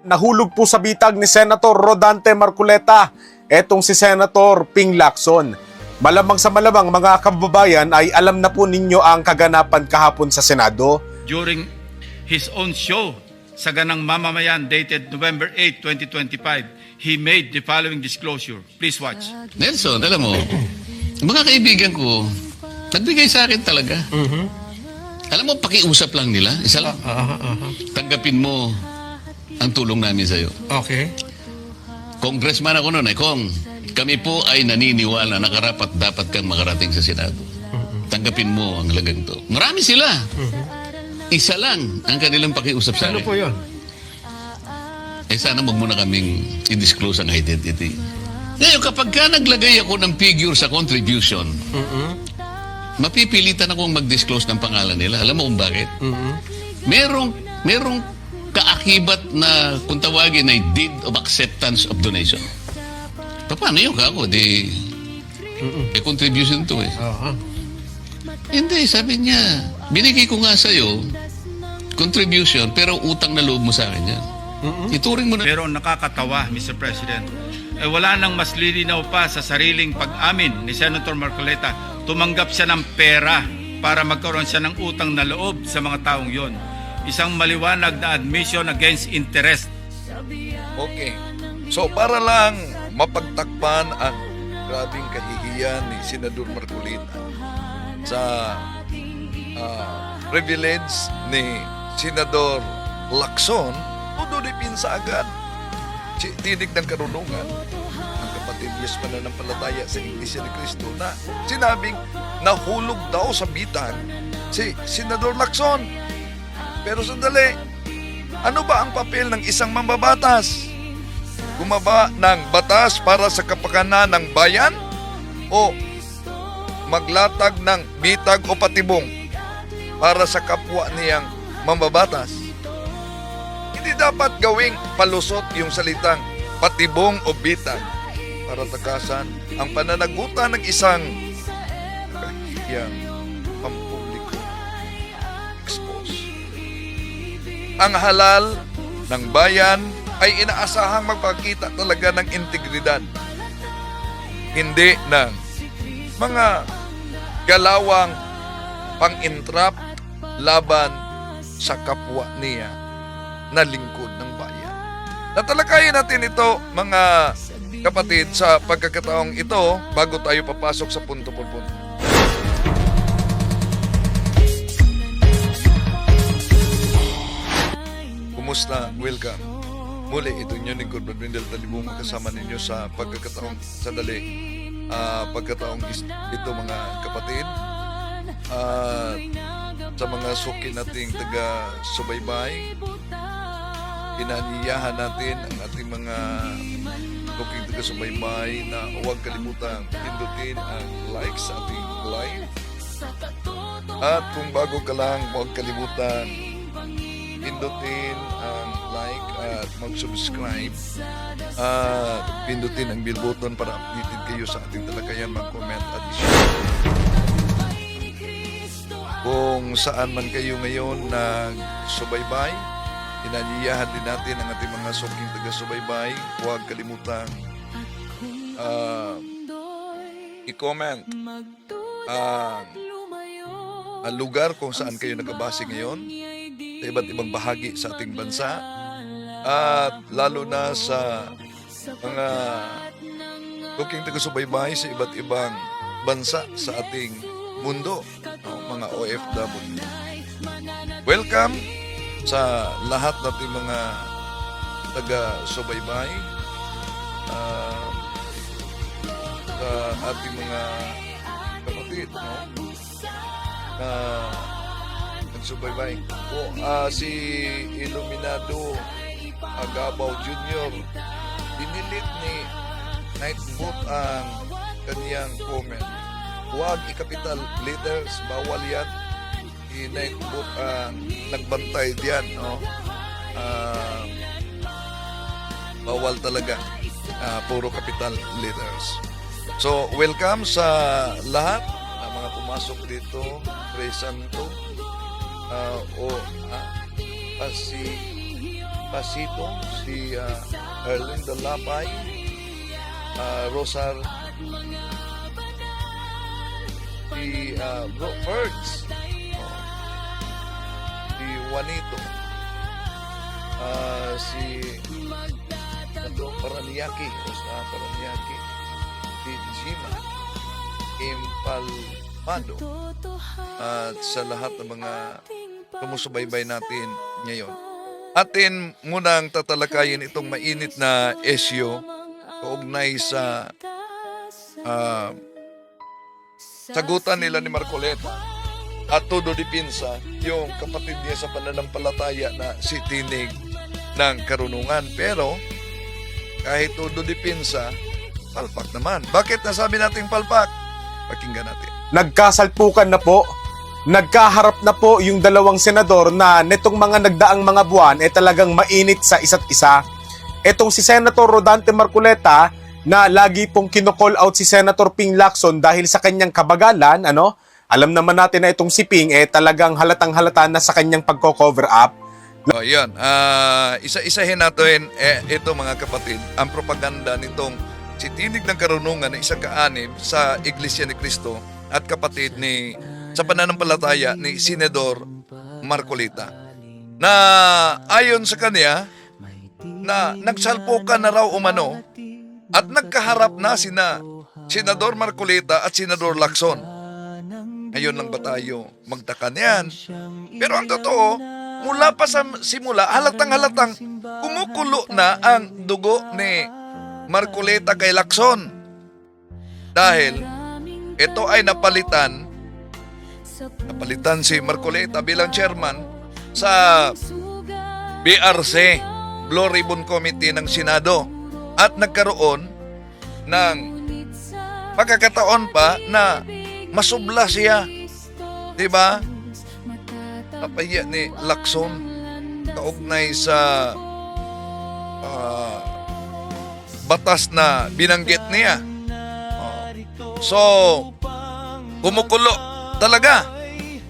nahulog po sa bitag ni Senator Rodante Marcoleta, etong si Senator Ping Lacson. Malamang sa malamang mga kababayan ay alam na po ninyo ang kaganapan kahapon sa Senado. During his own show sa Ganang Mamamayan dated November 8, 2025, he made the following disclosure. Please watch. Nelson, alam mo, mga kaibigan ko, nagbigay sa akin talaga. Alam mo, pakiusap lang nila. Isa lang. Tanggapin mo ang tulong namin sa'yo. Okay. Congressman ako noon, Kong. Kami po ay naniniwala na karapat dapat kang makarating sa Senado. Tanggapin mo ang lagang to. Marami sila. Isa lang ang kanilang pakiusap sa Ano akin. po yun? Sana wag muna kaming i-disclose ang identity. Ngayon, kapag ka naglagay ako ng figure sa contribution, mapipilitan akong mag-disclose ng pangalan nila. Alam mo kung bakit? Merong kaakibat na kung tawagin ay deed of acceptance of donation. Paano yun ka ako? Contribution to eh. Hindi, sabi niya, binigay ko nga sa'yo contribution pero utang na loob mo sa akin yan. Ituring mo na. Pero nakakatawa, Mr. President, wala nang mas lilinaw pa sa sariling pag-amin ni Senator Marcoleta. Tumanggap siya ng pera para magkaroon siya ng utang na loob sa mga taong yon. Isang maliwanag na admission against interest. Okay. So para lang mapagtakpan ang grabing kahihiyan ni Senador Marcoleta sa privilege ni Senador Lacson, pinsa agad tinig ng karunungan ang kapatid Diyos mananampalataya sa Iglesia ni Cristo na sinabing nahulog daw sa bitag si Senador Lacson. Pero sandali, ano ba ang papel ng isang mambabatas? Gumaba ng batas para sa kapakanan ng bayan o maglatag ng bitag o patibong para sa kapwa niyang mambabatas? Hindi dapat gawing palusot yung salitang patibong o bitag para takasan ang pananagutan ng isang kahiyang pampubliko expose. Ang halal ng bayan ay inaasahang magpakita talaga ng integridad, hindi ng mga galawang pang-intrap laban sa kapwa niya na lingkod ng bayan. Natalakayin natin ito, mga kapatid, sa pagkakataong ito bago tayo papasok sa punto por punto. Kumusta? Welcome. Muli, ito yung lingkod Brad Wendell Talibong, kasama ninyo sa pagkakataong pagkataong ito, mga kapatid. Sa mga suki nating taga-subaybay, inaniyahan natin ang ating mga suking taga-subaybay na huwag kalimutang pindutin ang like sa ating live. At kung bago ka lang, huwag kalimutan pindutin ang like at mag-subscribe at pindutin ang bell button para updated kayo sa ating talakayan, mag-comment at i-share. Kung saan man kayo ngayon nagsubaybay, inaniyahan din natin ang ating mga suking taga-subaybay. Huwag kalimutang i-comment ang lugar kung saan kayo nagabase ngayon sa iba't ibang bahagi sa ating bansa, at lalo na sa mga suking taga-subaybay sa iba't ibang bansa sa ating mundo, mga OFW. Welcome sa lahat natin mga taga-subaybay, sa ating mga kapatid, nagsubaybay. Si Iluminado Agabaw Jr., dinilit ni Nightbot ang kaniyang comment. Huwag i-capital letters, bawal yan. I-Nightbot ang nagbantay diyan, bawal talaga. Puro capital letters. So, welcome sa lahat na mga pumasok dito. Praise Santo. Si Pasito, si Erlinda Lapay, Rosar, si Bro Ferds, si Juanito, si Paraniaki, Paraniaki, si Jima, Impalmado, at sa lahat ng mga sumusubaybay natin ngayon. Atin munang tatalakayin itong mainit na isyu kaugnay sa sagutan nila ni Marcoleta at todo dipinsa yung kapatid niya sa pananampalataya na si Tinig ng Karunungan. Pero kahit todo dipinsa, palpak naman. Bakit nasabi nating palpak? Pakinggan natin. Nagkasalpukan na po, nagkaharap na po yung dalawang senador na netong mga nagdaang mga buwan talagang mainit sa isa't isa. Etong si Senator Rodante Marcoleta na lagi pong kino-call out si Senator Ping Lacson dahil sa kanyang kabagalan, alam naman natin na itong si Ping talagang halatang-halata na sa kanyang pagko-cover up. Yan. Isa-isahin natin ito mga kapatid, ang propaganda nitong si Tinig ng Karunungan na isang kaanib sa Iglesia ni Cristo at kapatid ni sa pananampalataya ni Senador Marcoleta, na ayon sa kanya na nagsalpukan na raw umano at nagkaharap na sina Senador Marcoleta at Senador Lacson. Ngayon lang ba tayo magtaka niyan? Pero ang totoo, mula pa sa simula, halatang-halatang kumukulo na ang dugo ni Marcoleta kay Lacson. Dahil ito ay napalitan si Marcoleta bilang chairman sa BRC, Blue Ribbon Committee ng Senado, at nagkaroon ng pagkakataon pa na masubla siya, di ba? Napahiya ni Lacson kaugnay sa batas na binanggit niya. So, kumukulo talaga.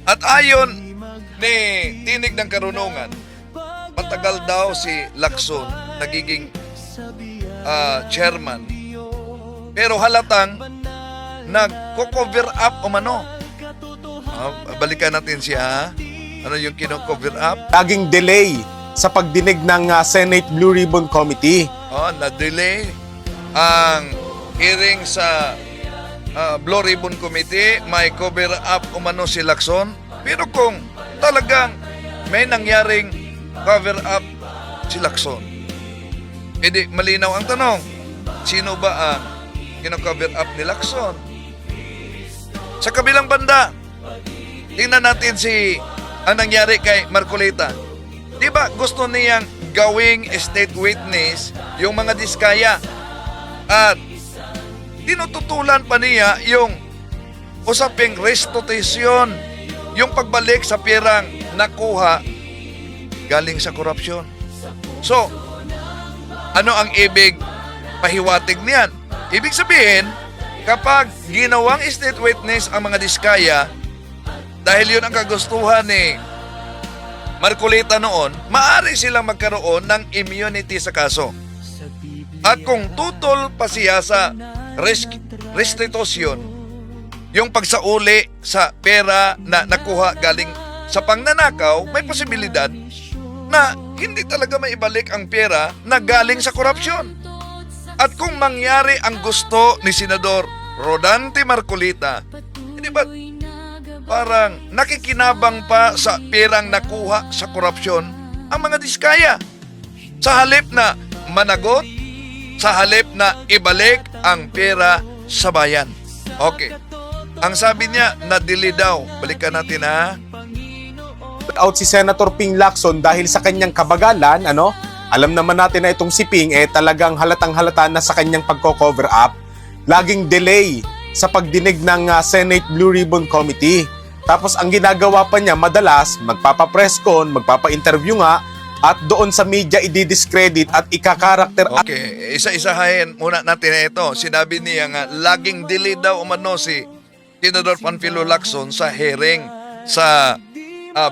At ayon ni Tinig ng Karunungan, matagal daw si Lacson nagiging chairman. Pero halatang nagko-cover up umano. Balikan natin siya. Ano yung kino-cover up? Laging delay sa pagdinig ng Senate Blue Ribbon Committee. Na-delay ang hearing sa Blue Ribbon Committee, may cover up umano si Lacson. Pero kung talagang may nangyaring cover up si Lacson, edi malinaw ang tanong, sino ba ang kino-cover up ni Lacson? Sa kabilang banda, tingnan natin ang nangyari kay Marcoleta. Di ba gusto niyang gawing state witness yung mga diskaya at tinututulan pa niya yung usaping restitution, yung pagbalik sa perang nakuha galing sa korupsyon. So, ano ang ibig pahiwatig niyan? Ibig sabihin, kapag ginawang state witness ang mga diskaya, dahil yun ang kagustuhan ni Marcoleta noon, maaari silang magkaroon ng immunity sa kaso. At kung tutol pa siya sa restitution, yung pagsauli sa pera na nakuha galing sa pangnanakaw, may posibilidad na hindi talaga maibalik ang pera na galing sa korupsyon. At kung mangyari ang gusto ni Senador Rodante Marcoleta, hindi ba parang nakikinabang pa sa perang nakuha sa korupsyon ang mga diskaya? Sa halip na managot, sa halip na ibalik ang pera sa bayan. Okay. Ang sabi niya, na-delay daw. Balikan natin Out si Senator Ping Lacson dahil sa kanyang kabagalan, alam naman natin na itong si Ping talagang halatang-halata na sa kanyang pagko-cover up. Laging delay sa pagdinig ng Senate Blue Ribbon Committee. Tapos ang ginagawa pa niya madalas, magpapa-press con, magpapa-interview nga, at doon sa media i-discredit at ikakarakter. Okay, isa-isahin muna natin na ito. Sinabi niya nga, laging delay daw umano si Senador Panfilo Lacson sa hearing sa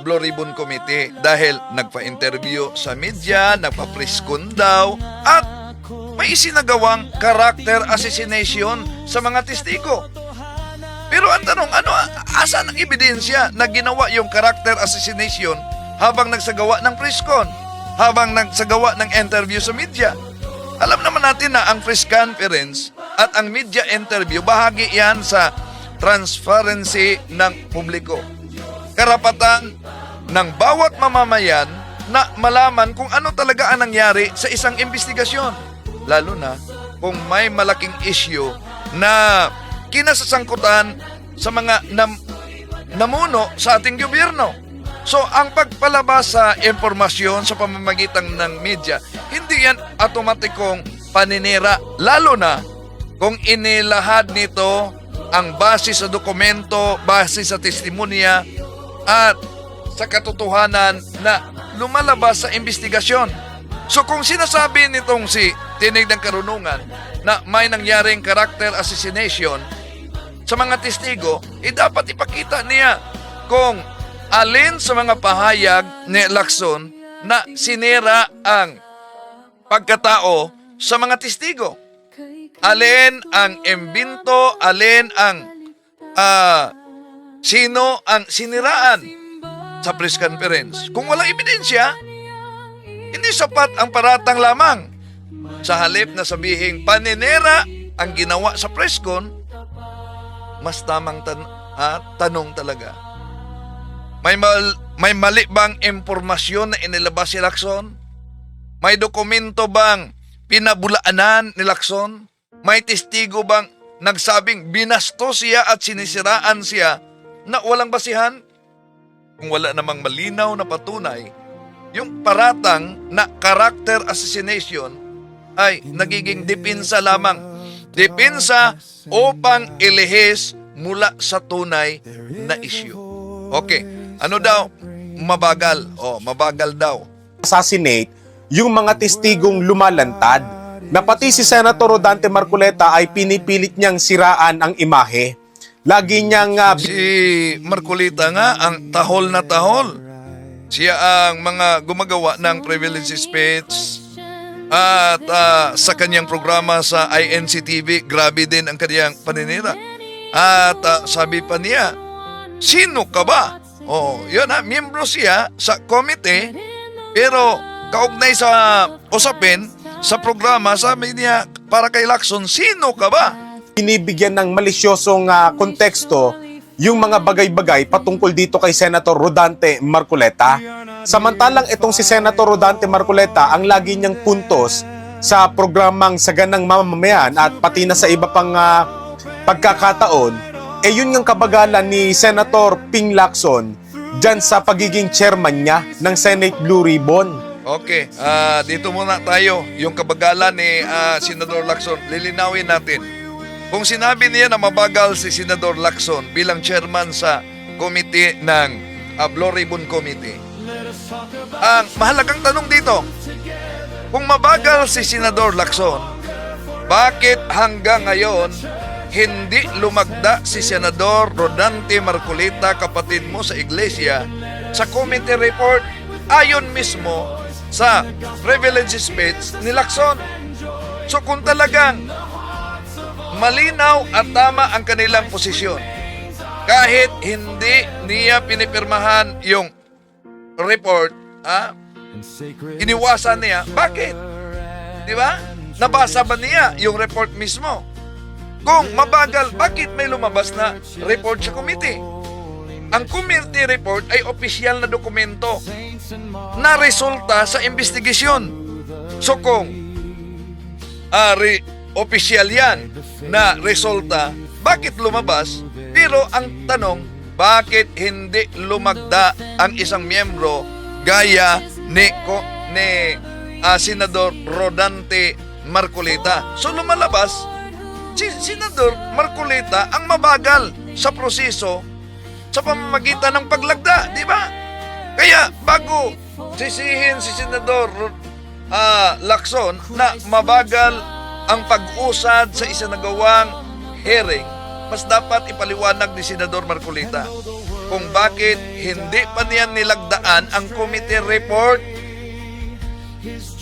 Blue Ribbon Committee dahil nagpa-interview sa media, nagpa-preskon daw, at may isinagawang character assassination sa mga testigo. Pero ang tanong, asan ang ebidensya na ginawa yung character assassination habang nagsagawa ng preskon, habang nagsagawa ng interview sa media? Alam naman natin na ang press conference at ang media interview, bahagi yan sa transparency ng publiko. Karapatan ng bawat mamamayan na malaman kung ano talaga ang nangyari sa isang investigasyon. Lalo na kung may malaking issue na kinasasangkutan sa mga namuno sa ating gobyerno. So, ang pagpalabas sa impormasyon sa pamamagitan ng media, hindi yan automatikong paninira. Lalo na kung inilahad nito ang base sa dokumento, base sa testimonya, at sa katotohanan na lumalabas sa investigasyon. So kung sinasabi nitong si Tinig ng Karunungan na may nangyaring character assassination sa mga testigo, dapat ipakita niya kung alin sa mga pahayag ni Lacson na sinira ang pagkatao sa mga testigo. Alin ang imbento, alin ang sino ang siniraan sa press conference. Kung walang ebidensya, hindi sapat ang paratang lamang. Sa halip na sabihing paninira ang ginawa sa presscon, mas tamang tanong talaga. May mali bang impormasyon na inilabas si Lacson? May dokumento bang pinabulaanan ni Lacson? May testigo bang nagsabing binastos siya at sinisiraan siya na walang basihan? Kung wala namang malinaw na patunay, yung paratang na character assassination ay nagiging depensa lamang. Depensa upang ilihis mula sa tunay na issue. Okay, ano daw? Mabagal. Mabagal daw. Assassinate yung mga testigong lumalantad na pati si Senator Rodante Marcoleta ay pinipilit niyang siraan ang imahe. Lagi niyang Si Marcoleta nga ang tahol na tahol. Siya ang mga gumagawa ng privilege speech at sa kanyang programa sa INC-TV, grabe din ang kanyang paninira. At sabi pa niya, sino ka ba? Yun miyembro siya sa komite, pero kaugnay sa usapin, sa programa, sabi niya para kay Lacson, sino ka ba? binibigyan ng malisyosong konteksto yung mga bagay-bagay patungkol dito kay Senator Rodante Marcoleta. Samantalang itong si Senator Rodante Marcoleta, ang lagi niyang puntos sa programang Saganang Mamamayan at pati na sa iba pang pagkakataon, yun yung kabagalan ni Senator Ping Lacson dyan sa pagiging chairman niya ng Senate Blue Ribbon. Okay, dito muna tayo. Yung kabagalan ni Senador Lacson, lilinawin natin. Kung sinabi niya na mabagal si Senador Lacson bilang chairman sa committee ng Blue Ribbon Committee, ang mahalagang tanong dito, kung mabagal si Senador Lacson, bakit hanggang ngayon hindi lumagda si Senador Rodante Marcoleta, kapatid mo sa iglesia, sa committee report ayon mismo sa privilege speech ni Lacson? So kung talagang malinaw at tama ang kanilang posisyon, kahit hindi niya pinipirmahan yung report, iniwasan niya, bakit? Di ba? Nabasa ba niya yung report mismo? Kung mabagal, bakit may lumabas na report sa committee? Ang committee report ay opisyal na dokumento na resulta sa investigasyon. So kung opisyal yan na resulta, bakit lumabas? Pero ang tanong, bakit hindi lumagda ang isang miyembro gaya ni Senador Rodante Marcoleta? So lumalabas, si Senador Marcoleta ang mabagal sa proseso sa pamamagitan ng paglagda, di ba? Kaya bago sisihin si Senador Lacson na mabagal ang pag-usad sa isinagawang hearing, mas dapat ipaliwanag ni Senador Marcoleta kung bakit hindi pa niya nilagdaan ang committee report.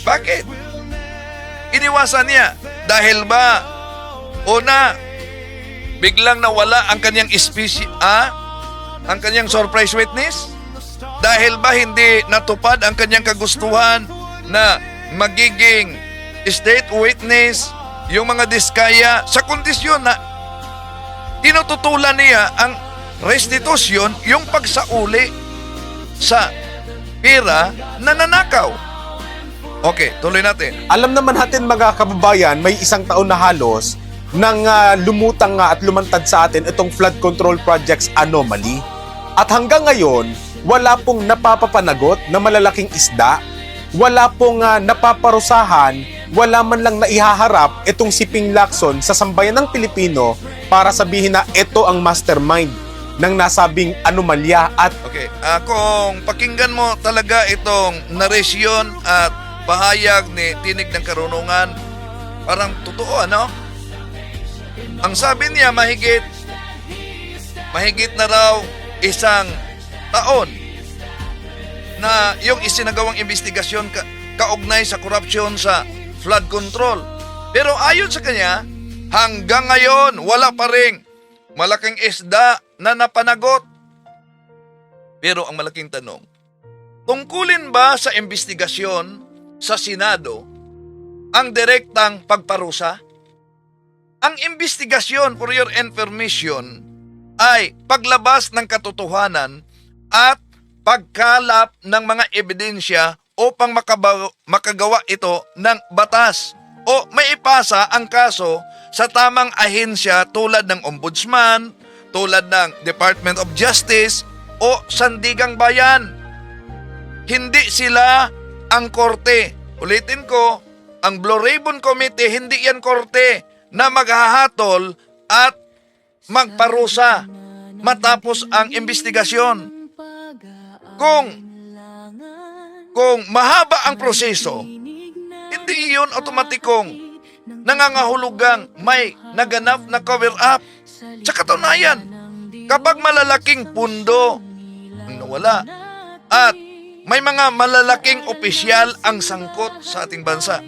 Bakit? Iniwasan niya. Dahil ba, una, biglang nawala ang kanyang ang kanyang surprise witness? Dahil ba hindi natupad ang kanyang kagustuhan na magiging state witness yung mga diskaya sa kondisyon na tinututulan niya ang restitusyon, yung pagsauli sa pera na nanakaw? Okay, tuloy natin. Alam naman natin mga kababayan, may isang taon na halos nang lumutang nga at lumantad sa atin itong flood control projects anomaly. At hanggang ngayon, wala pong napapapanagot na malalaking isda, wala pong napaparusahan, wala man lang naihaharap itong si Ping Lacson sa sambayan ng Pilipino para sabihin na ito ang mastermind ng nasabing anomalya. At Okay, kung pakinggan mo talaga itong narasyon at pahayag ni Tinig ng Karunungan, parang totoo, ano? Ang sabi niya, mahigit na raw isang taon na yung isinagawang investigasyon kaugnay sa korupsyon sa flood control. Pero ayon sa kanya, hanggang ngayon, wala pa ring malaking isda na napanagot. Pero ang malaking tanong, tungkulin ba sa investigasyon sa Senado ang direktang pagparusa? Ang investigasyon, for your information, ay paglabas ng katotohanan at pagkalap ng mga ebidensya upang makagawa ito ng batas o maipasa ang kaso sa tamang ahensya tulad ng Ombudsman, tulad ng Department of Justice o Sandigang Bayan. Hindi sila ang korte. Ulitin ko, ang Blue Ribbon Committee, hindi yan korte na maghahatol at magparusa matapos ang investigasyon. Kung mahaba ang proseso, hindi iyon automatikong nangangahulugang may naganap na cover-up. Sa katunayan, kapag malalaking pundo ang nawala at may mga malalaking opisyal ang sangkot sa ating bansa,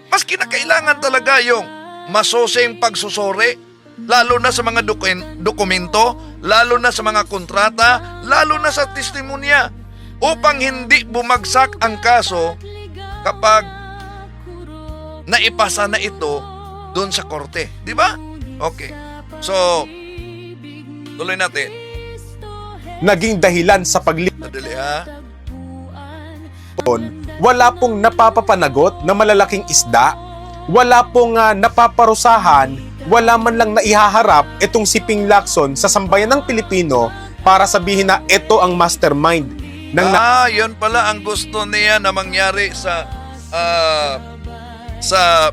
mas kinakailangan talaga yung masusing pagsusuri, lalo na sa mga dokumento, lalo na sa mga kontrata, lalo na sa testimonya, upang hindi bumagsak ang kaso kapag naipasa na ito doon sa korte. Di ba? Okay. So, tuloy natin. naging dahilan sa Madali ha? wala pong napapapanagot na malalaking isda, wala pong napaparusahan, wala man lang naihaharap itong si Ping Lacson sa sambayan ng Pilipino para sabihin na ito ang mastermind ng yun pala ang gusto niya na mangyari sa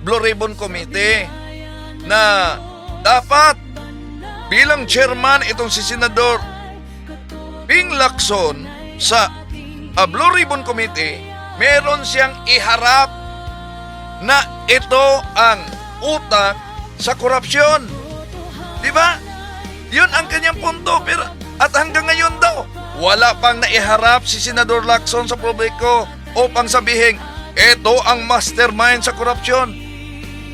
Blue Ribbon Committee, na dapat bilang chairman itong si Senador Ping Lacson sa Blue Ribbon Committee, meron siyang iharap na ito ang utak sa korupsyon. Di ba? Yun ang kanyang punto. Pero, at hanggang ngayon daw, wala pang naiharap si Senador Lacson sa publiko upang sabihin, ito ang mastermind sa korupsyon.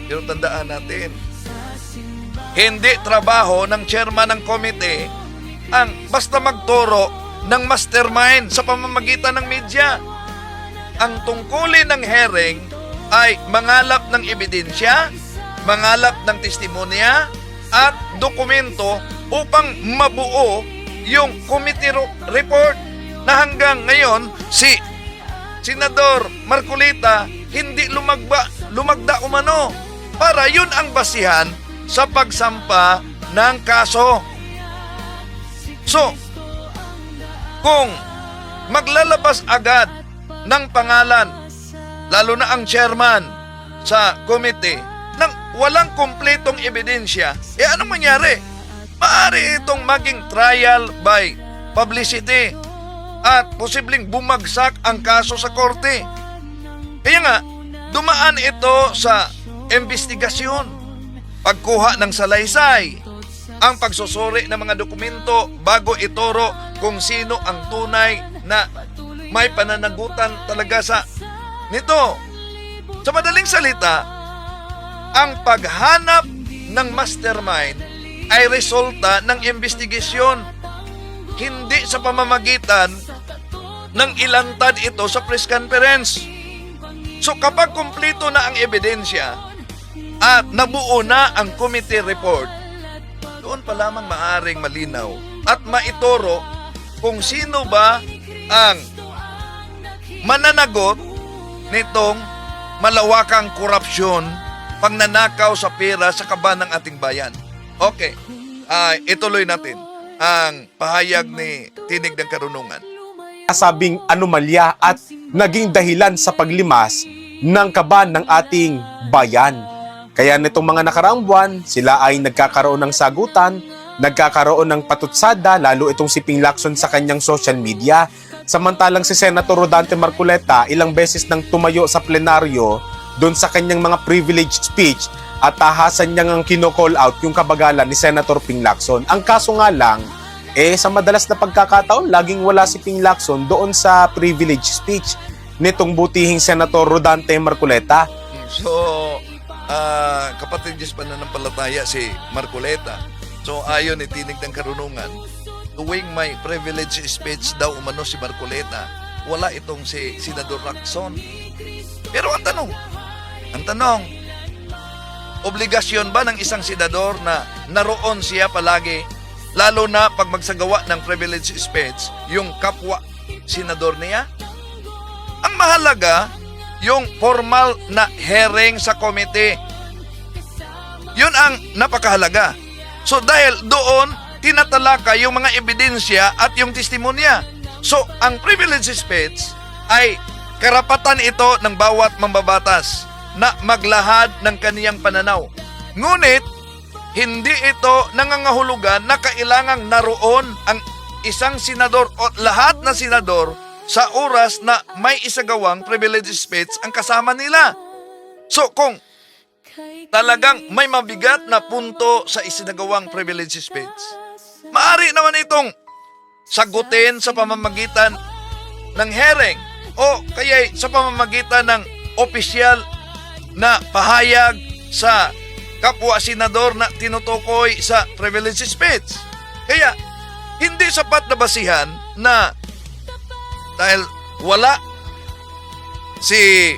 Pero tandaan natin, hindi trabaho ng chairman ng committee ang basta magturo ng mastermind sa pamamagitan ng media. Ang tungkulin ng hearing ay mangalap ng ebidensya, mangalap ng testimonya at dokumento upang mabuo yung committee report na hanggang ngayon si Senador Marcolita hindi lumagda umano para yun ang basihan sa pagsampa ng kaso. So, kung maglalabas agad ng pangalan, lalo na ang chairman sa committee, nang walang kumpletong ebidensya, anong mangyari? Maaari itong maging trial by publicity at posibleng bumagsak ang kaso sa korte. Kaya nga, dumaan ito sa investigasyon, pagkuha ng salaysay, ang pagsusuri ng mga dokumento bago ituro kung sino ang tunay na may pananagutan talaga sa nito. Sa madaling salita, ang paghanap ng mastermind ay resulta ng investigasyon, hindi sa pamamagitan ng ilantad ito sa press conference. So kapag kumpleto na ang ebidensya at nabuo na ang committee report, doon pa lamang maaring malinaw at maituro kung sino ba ang mananagot nitong malawakang korupsyon, pagnanakaw sa pera sa kaban ng ating bayan. Okay, ituloy natin ang pahayag ni Tinig ng Karunungan. Sabing anomalya at naging dahilan sa paglimas ng kaban ng ating bayan. Kaya nitong mga nakaraang buwan, sila ay nagkakaroon ng sagutan, nagkakaroon ng patutsada, lalo itong si Ping Lacson sa kanyang social media. Samantalang si Senator Rodante Marcoleta ilang beses nang tumayo sa plenaryo doon sa kanyang mga privileged speech at tahasan niyang kino-call out yung kabagalan ni Senator Ping Lacson. Ang kaso nga lang, sa madalas na pagkakataon, laging wala si Ping Lacson doon sa privilege speech nitong butihing Senator Rodante Marcoleta. So, kapatid Diyos pananampalataya si Marcoleta. So, ayon ni Tinig ng Karunungan, tuwing may privilege speech daw umano si Marcoleta, wala itong si Senador Lacson. Pero ang tanong, obligasyon ba ng isang senador na naroon siya palagi, lalo na pag magsagawa ng privilege speech, yung kapwa senador niya? Ang mahalaga, yung formal na hearing sa committee. Yun ang napakahalaga. So dahil doon, tinatalaka yung mga ebidensya at yung testimonya. So ang privilege speech ay karapatan ito ng bawat mambabatas na maglahad ng kaniyang pananaw. Ngunit, hindi ito nangangahulugan na kailangang naroon ang isang senador o lahat na senador sa oras na may isagawang privilege speech ang kasama nila. So kung talagang may mabigat na punto sa isinagawang privilege speech, maaari naman itong sagutin sa pamamagitan ng hearing o kaya sa pamamagitan ng opisyal na pahayag sa kapwa senador na tinutukoy sa privilege speech. Kaya, hindi sapat na basihan na dahil wala si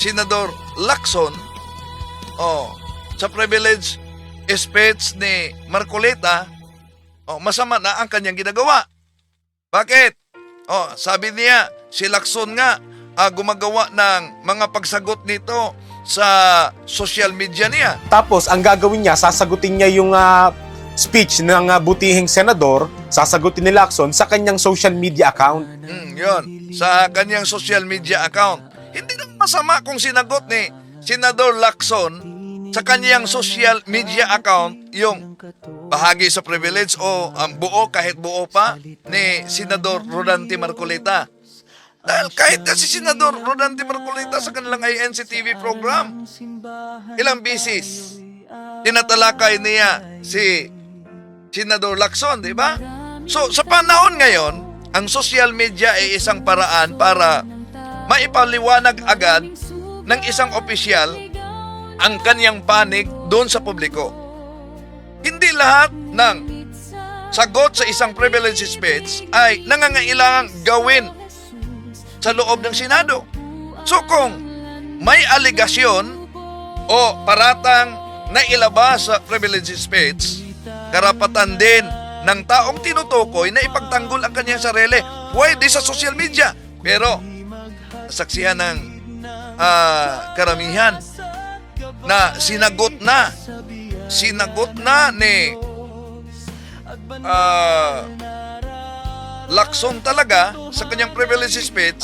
Senador Lacson sa privilege speech ni Marcoleta, masama na ang kanyang ginagawa. Bakit? Sabi niya, si Lacson nga gumagawa ng mga pagsagot nito sa social media niya. Tapos, ang gagawin niya, sasagutin niya yung speech ng butihing senador, sasagutin ni Lacson sa kanyang social media account. Yun, sa kanyang social media account. Hindi naman masama kung sinagot ni Senador Lacson sa kanyang social media account yung bahagi sa privilege o ang buo kahit buo pa ni Senador Rodante Marcoleta. Dahil kahit na si Senador Rodante Marcoleta sa kanilang INC TV program, ilang bisis tinatalakay niya si Senador Lacson, di ba? So, sa panahon ngayon, ang social media ay isang paraan para maipaliwanag agad ng isang opisyal ang kanyang panig doon sa publiko. Hindi lahat ng sagot sa isang privilege speech ay nangangailangang gawin sa loob ng Senado. So kung may aligasyon o paratang na ilabas sa privilege speech, karapatan din ng taong tinutukoy na ipagtanggol ang kanyang sarili. Pwede sa social media. Pero saksihan ng karamihan na sinagot na ni Lacson talaga sa kanyang privilege speech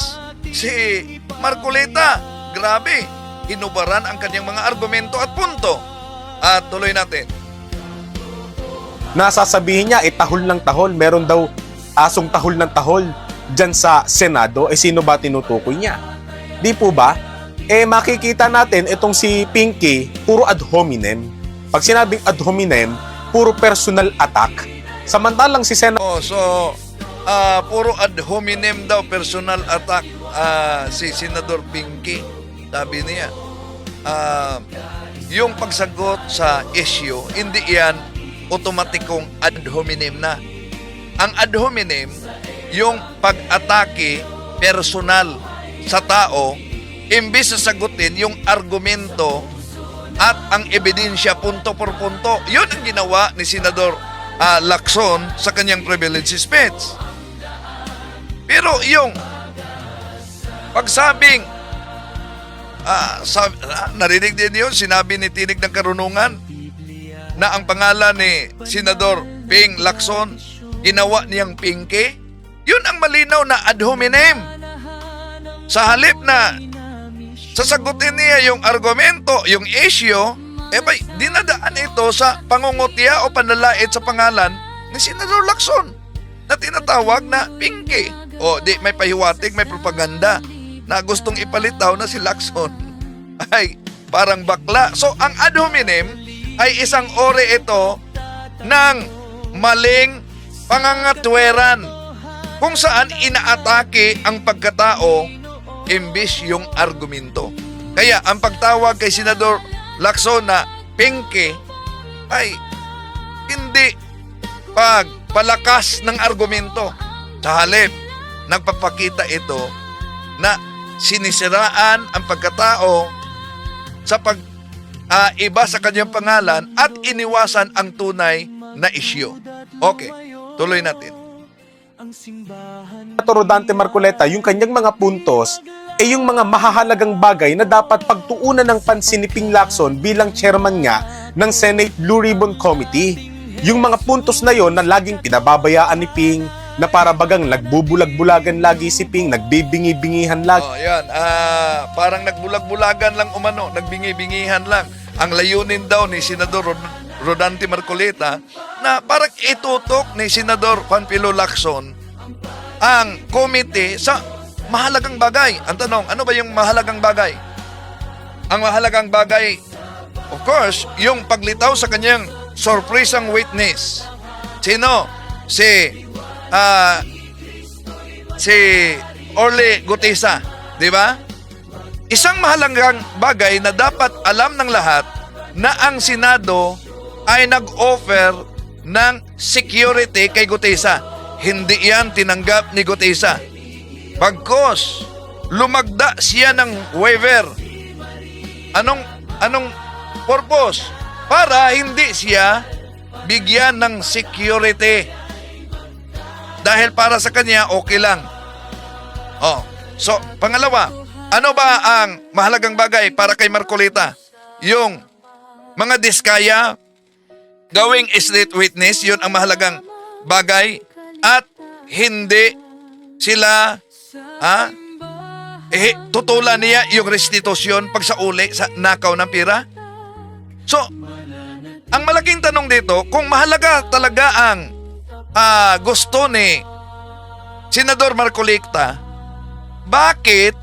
si Marcoleta. Grabe, inubaran ang kanyang mga argumento at punto. At tuloy natin. Nasasabihin niya, tahol ng tahol. Meron daw asong tahol ng tahol dyan sa Senado. Sino ba tinutukoy niya? Di po ba? Makikita natin itong si Pinky, puro ad hominem. Pag sinabing ad hominem, puro personal attack. Samantalang si Senator Puro ad hominem daw, personal attack si Senador Pinky. Sabi niya, yung pagsagot sa issue, hindi yan otomatikong ad hominem na. Ang ad hominem, yung pag-atake personal sa tao, imbis na sagutin yung argumento at ang ebidensya punto por punto. Yun ang ginawa ni Senador Lacson sa kanyang privilege speech. Pero yung pagsabing narinig din yun, sinabi ni Tinig ng Karunungan na ang pangalan ni Senador Ping Lacson ginawa niyang Pinky. Yun ang malinaw na ad hominem. Sa halip na sasagutin niya yung argumento, yung issue, dinadaan ito sa pangungutya o panlalait sa pangalan ni Senador Lacson na tinatawag na Pinky. O di may pahiwatig, may propaganda na gustong ipalitaw na si Lacson ay parang bakla. So ang ad hominem ay isang ore ito ng maling pangangatweran kung saan inaatake ang pagkatao imbis yung argumento. Kaya ang pagtawag kay Senador Lacson na Pinky ay hindi pagpalakas ng argumento. Sa halip, nagpapakita ito na sinisiraan ang pagkatao sa iba sa kanyang pangalan at iniwasan ang tunay na issue. Okay, tuloy natin. Rodante Marcoleta, yung kanyang mga puntos ay yung mga mahahalagang bagay na dapat pagtuunan ng pansin ni Ping Lacson bilang chairman nga ng Senate Blue Ribbon Committee. Yung mga puntos na yon na laging pinababayaan ni Ping, na para bagang nagbubulag-bulagan lagi si Ping, nagbibingi-bingihan lagi. Yan. Parang nagbulag-bulagan lang umano, nagbingi-bingihan lang. Ang layunin daw ni Senador Rodante Marcoleta na parang itutok ni Senador Juan Pilo Lacson ang komite sa mahalagang bagay. Ang tanong, ano ba yung mahalagang bagay? Ang mahalagang bagay, of course, yung paglitaw sa kanyang surprisang witness. Sino? Si Orly Gutesa, di ba? Isang mahalagang bagay na dapat alam ng lahat na ang Senado ay nag-offer ng security kay Gutesa. Hindi yan tinanggap ni Gutesa. Pagkos, lumagda siya ng waiver. Anong purpose? Para hindi siya bigyan ng security. Dahil para sa kanya, okay lang. So, pangalawa, ano ba ang mahalagang bagay para kay Marcoleta? Yung mga diskaya, gawing state witness, yun ang mahalagang bagay. At hindi sila, tutulan niya yung restitusyon pag sa uli, sa nakaw ng pira. So, ang malaking tanong dito, kung mahalaga talaga ang gusto ni Senador Marcoleta, bakit,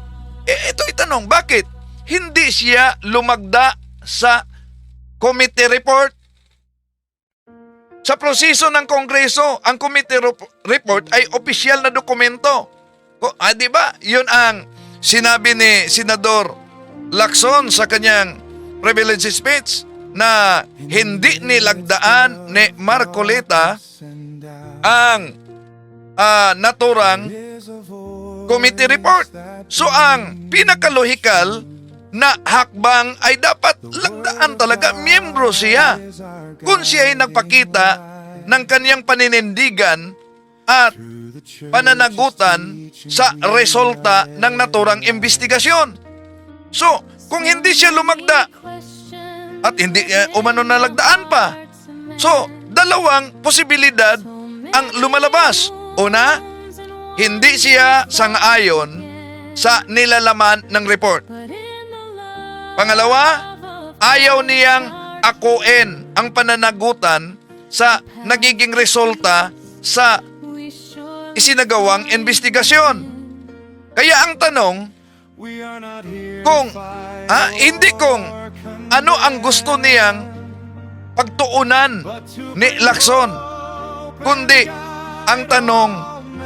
ito itanong, bakit hindi siya lumagda sa committee report? Sa proseso ng Kongreso, ang committee report ay opisyal na dokumento. Di ba? Yun ang sinabi ni Senador Lacson sa kanyang privilege speech na hindi nilagdaan ni Marcoleta ang naturang committee report. So ang pinakalohikal na hakbang ay dapat lagdaan talaga, miyembro siya. Kung siya ay nagpakita ng kanyang paninindigan at pananagutan sa resulta ng naturang investigasyon. So, kung hindi siya lumagda at hindi umano nalagdaan pa, so, dalawang posibilidad ang lumalabas. Una, hindi siya sang-ayon sa nilalaman ng report. Pangalawa, ayaw niyang akuin ang pananagutan sa nagiging resulta sa isinagawang investigasyon. Kaya ang tanong, kung ano ang gusto niyang pagtuunan ni Lacson. Kundi, ang tanong,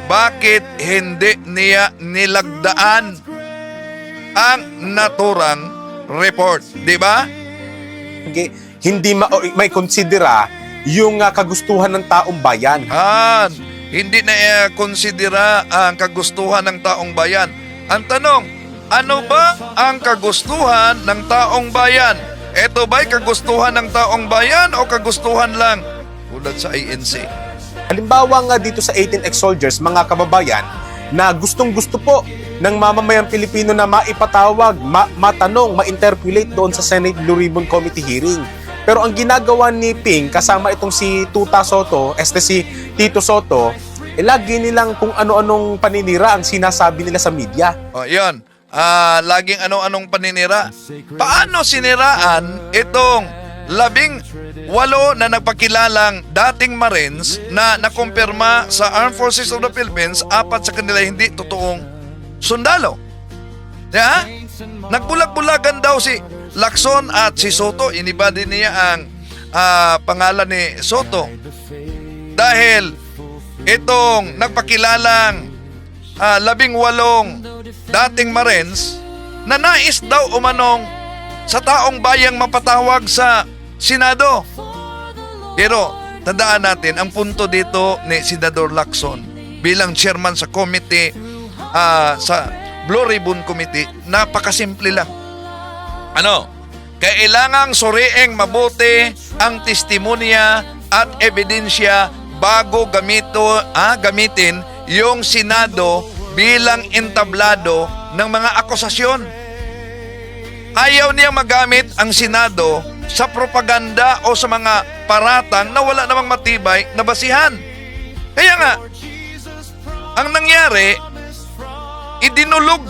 bakit hindi niya nilagdaan ang naturang report? Di ba? Okay? Hindi may konsidera yung kagustuhan ng taong bayan. Hindi na konsidera ang kagustuhan ng taong bayan. Ang tanong, ano ba ang kagustuhan ng taong bayan? Ito ba'y kagustuhan ng taong bayan o kagustuhan lang tulad sa ANC? Halimbawa nga dito sa 18 ex-soldiers, mga kababayan, na gustong-gusto po ng mamamayang Pilipino na maipatawag, matanong, ma-interpolate doon sa Senate Blue Ribbon Committee hearing. Pero ang ginagawa ni Ping, kasama itong si Tuta Soto, si Tito Soto, lagi nilang kung ano-anong paninira ang sinasabi nila sa media. Yun. Laging ano-anong paninira. Paano siniraan itong 18 na nagpakilalang dating Marines na nakumpirma sa Armed Forces of the Philippines, 4 sa kanila hindi totoong sundalo? Yeah? Nagbulag-bulagan daw si Lacson at si Soto. Iniba din niya ang pangalan ni Soto. Dahil itong nagpakilalang 18 dating Marines na nais daw umanong sa taong bayang mapatawag sa Senado. Pero tandaan natin, ang punto dito ni Senador Lacson bilang chairman sa committee, sa Blue Ribbon Committee, napakasimple lang. Kailangang suriing mabuti ang testimonya at ebidensya bago gamitin yung Senado bilang entablado ng mga akusasyon. Ayaw niya magamit ang Senado sa propaganda o sa mga paratang na wala namang matibay na basihan. Kaya nga, ang nangyari, idinulog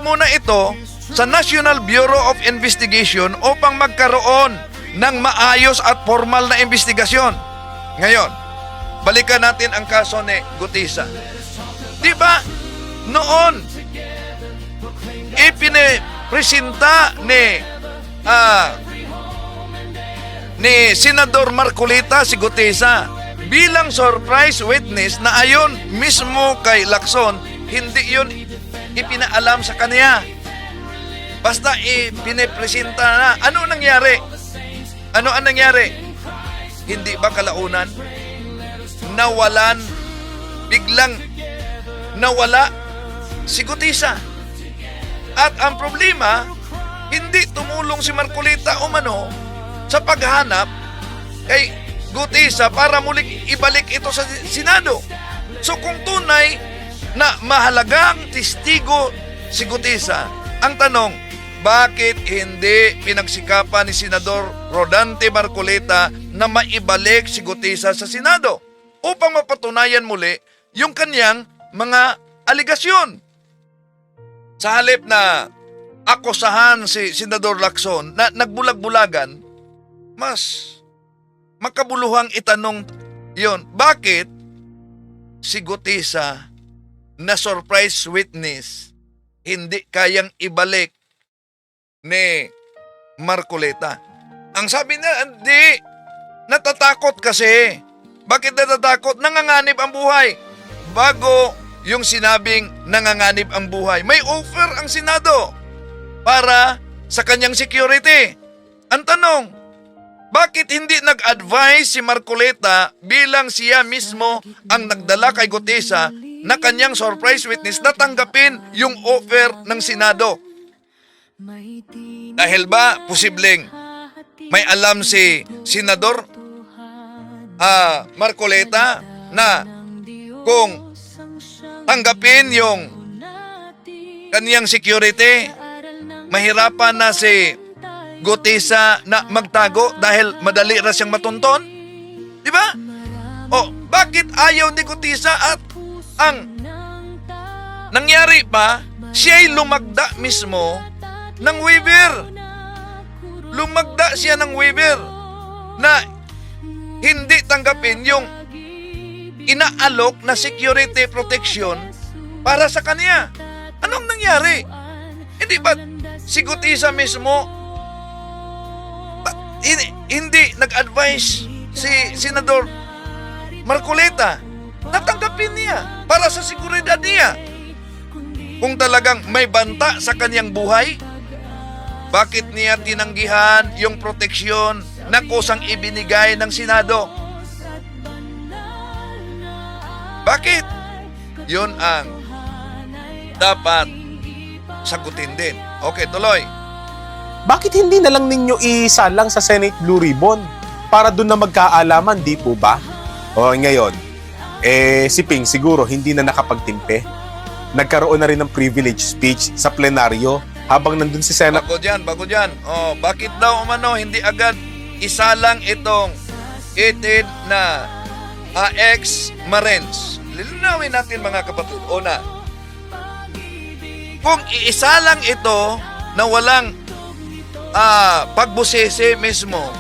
muna ito sa National Bureau of Investigation upang magkaroon ng maayos at formal na investigasyon. Ngayon, balikan natin ang kaso ni Gutisa. Di ba, noon, ipinipresenta ni Senador Marcolita si Gutisa bilang surprise witness na ayon mismo kay Lacson, hindi yun ipinaalam sa kanya. Basta ipinipresenta na. Ano ang nangyari? Hindi ba kalaunan? Biglang nawala si Gutisa. At ang problema, hindi tumulong si Marcolita umano sa paghanap kay Gutisa para muling ibalik ito sa Senado. So kung tunay na mahalagang testigo si Gutisa, ang tanong, bakit hindi pinagsikapan ni Senador Rodante Marcolita na maibalik si Gutisa sa Senado upang mapatunayan muli yung kanyang mga aligasyon? Sa halip na akusahan si Senador Lacson na nagbulag-bulagan, mas makabuluhang itanong yon, bakit si Gutisa na surprise witness hindi kayang ibalik ni Marcolita? Ang sabi niya, hindi, natatakot kasi. Bakit natatakot? Nanganganib ang buhay. Bago yung sinabing nanganganib ang buhay, may offer ang Senado para sa kanyang security. Ang tanong, bakit hindi nag-advise si Marcolita bilang siya mismo ang nagdala kay Gutisa na kanyang surprise witness na tanggapin yung offer ng Senado? Dahil ba posibleng may alam si Senador Marcolita na kung tanggapin yung kaniyang security, mahirapan na si Gutisa na magtago dahil madali ra siyang matunton? Di ba? O, bakit ayaw ni Gutisa at ang nangyari pa, siya'y lumagda mismo ng waiver. Lumagda siya ng waiver na hindi tanggapin yung inaalok na security protection para sa kanya. Anong nangyari? Hindi ba si Gutisa mismo hindi nag-advise si Senador Marcoleta na tanggapin niya para sa seguridad niya. Kung talagang may banta sa kanyang buhay, bakit niya tinanggihan yung proteksyon na kusang ibinigay ng Senado? Bakit? Yun ang dapat sagutin din. Okay, tuloy. Bakit hindi na lang ninyo isalang sa Senate Blue Ribbon para doon na magkaalaman, di po ba? O ngayon, si Ping siguro hindi na nakapagtimpe. Nagkaroon na rin ng privilege speech sa plenaryo habang nandun si Senate. Bago dyan. Oh, bakit daw umano hindi agad isalang itong 18 na ex-Marines? Lilinawin natin mga kapatid. Una, kung iisalang ito na walang pagbusisi mismo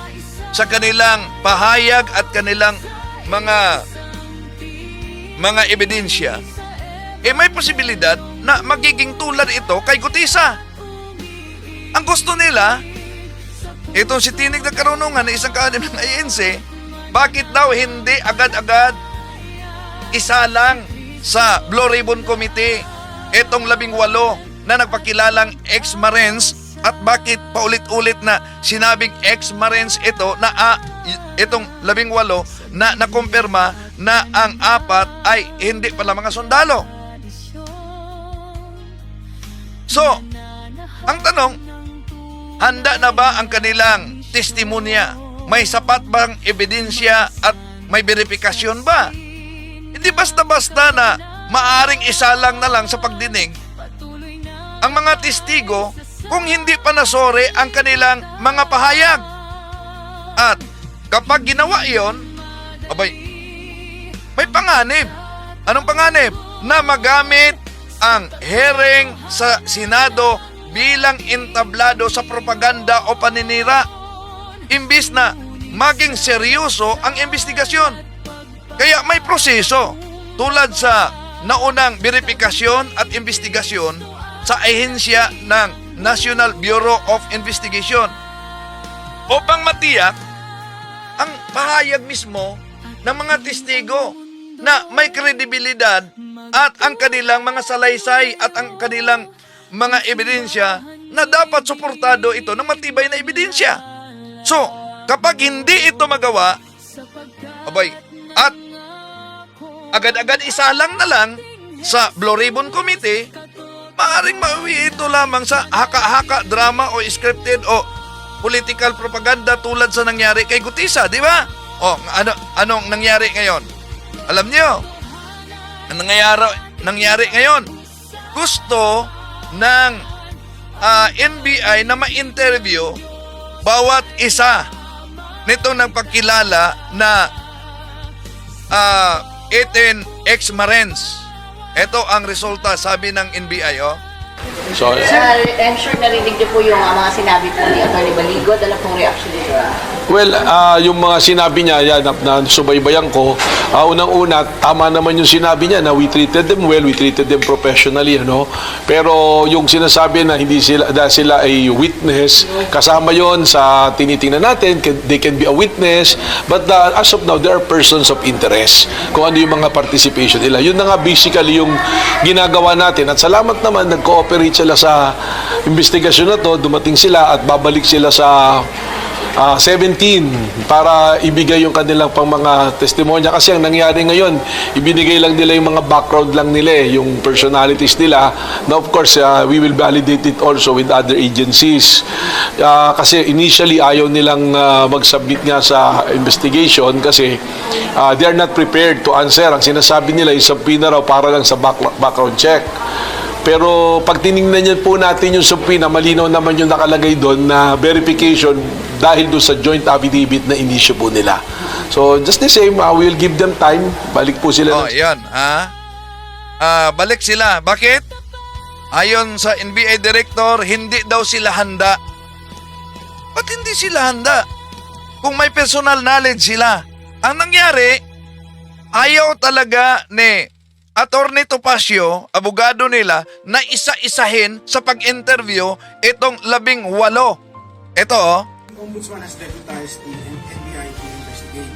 sa kanilang pahayag at kanilang mga ebidensya, may posibilidad na magiging tulad ito kay Gutisa. Ang gusto nila, itong si Tinig ng Karunungan na isang kaanim ng ANC, bakit daw hindi agad-agad isalang sa Blue Ribbon Committee itong 18 na nagpakilalang ex-Marines, at bakit paulit-ulit na sinabing ex-Marines ito na itong 18 na nakumpirma na ang 4 ay hindi pala mga sundalo. So, ang tanong, handa na ba ang kanilang testimonya? May sapat bang ebidensya at may verifikasyon ba? Hindi basta-basta na maaring isalang na lang sa pagdinig ang mga testigo kung hindi pa nasore ang kanilang mga pahayag. At kapag ginawa iyon, may panganib. Anong panganib? Na magamit ang hearing sa Senado bilang entablado sa propaganda o paninira, imbis na maging seryoso ang investigasyon. Kaya may proseso tulad sa naunang verifikasyon at investigasyon sa ahensya ng National Bureau of Investigation upang matiyak ang pahayag mismo ng mga testigo na may kredibilidad at ang kanilang mga salaysay at ang kanilang mga ebidensya na dapat suportado ito ng matibay na ebidensya. So, kapag hindi ito magawa, at agad-agad isalang na lang sa Blue Ribbon Committee, maaaring mauwi ito lamang sa haka-haka, drama o scripted o political propaganda tulad sa nangyari kay Gutisa, di ba? O, anong nangyari ngayon? Alam niyo, ang nangyari ngayon, gusto ng NBI na ma-interview bawat isa nitong nagpakilala na 18 ex-Marines. Ito ang resulta, sabi ng NBI, So, I'm sure narinig niyo po yung mga sinabi po ni Atty. Baligod. Ano pong reaction niyo? Well, yung mga sinabi niya, yan, na subaybayan ko, unang-una, tama naman yung sinabi niya na we treated them well, we treated them professionally, ano? Pero yung sinasabi na hindi sila, sila ay witness, kasama yon sa tinitingnan natin, they can be a witness, but as of now, there are persons of interest kung ano yung mga participation nila. Yun na nga basically yung ginagawa natin. At salamat naman, nag-cooperate sila sa investigasyon na to, dumating sila at babalik sila sa 17 para ibigay yung kanilang pang mga testimonya. Kasi ang nangyari ngayon, ibinigay lang nila yung mga background lang nila, yung personalities nila. Now, of course, we will validate it also with other agencies. Kasi initially, ayaw nilang mag-submit nga sa investigation kasi they are not prepared to answer. Ang sinasabi nila, yung subpoena raw para lang sa background check. Pero pag tinignan niyo po natin yung subpoena, malinaw naman yung nakalagay doon na verification dahil doon sa joint affidavit na inisyu po nila. So, just the same, we will give them time. Balik po sila. Yan. Balik sila. Bakit? Ayon sa NBI Director, hindi daw sila handa. Ba't hindi sila handa? Kung may personal knowledge sila. Ang nangyari, ayaw talaga ni Attorney Topacio, abogado nila, na isa-isahin sa pag-interview itong 18. Ito, Ombudsman has deputized the NBI to investigate.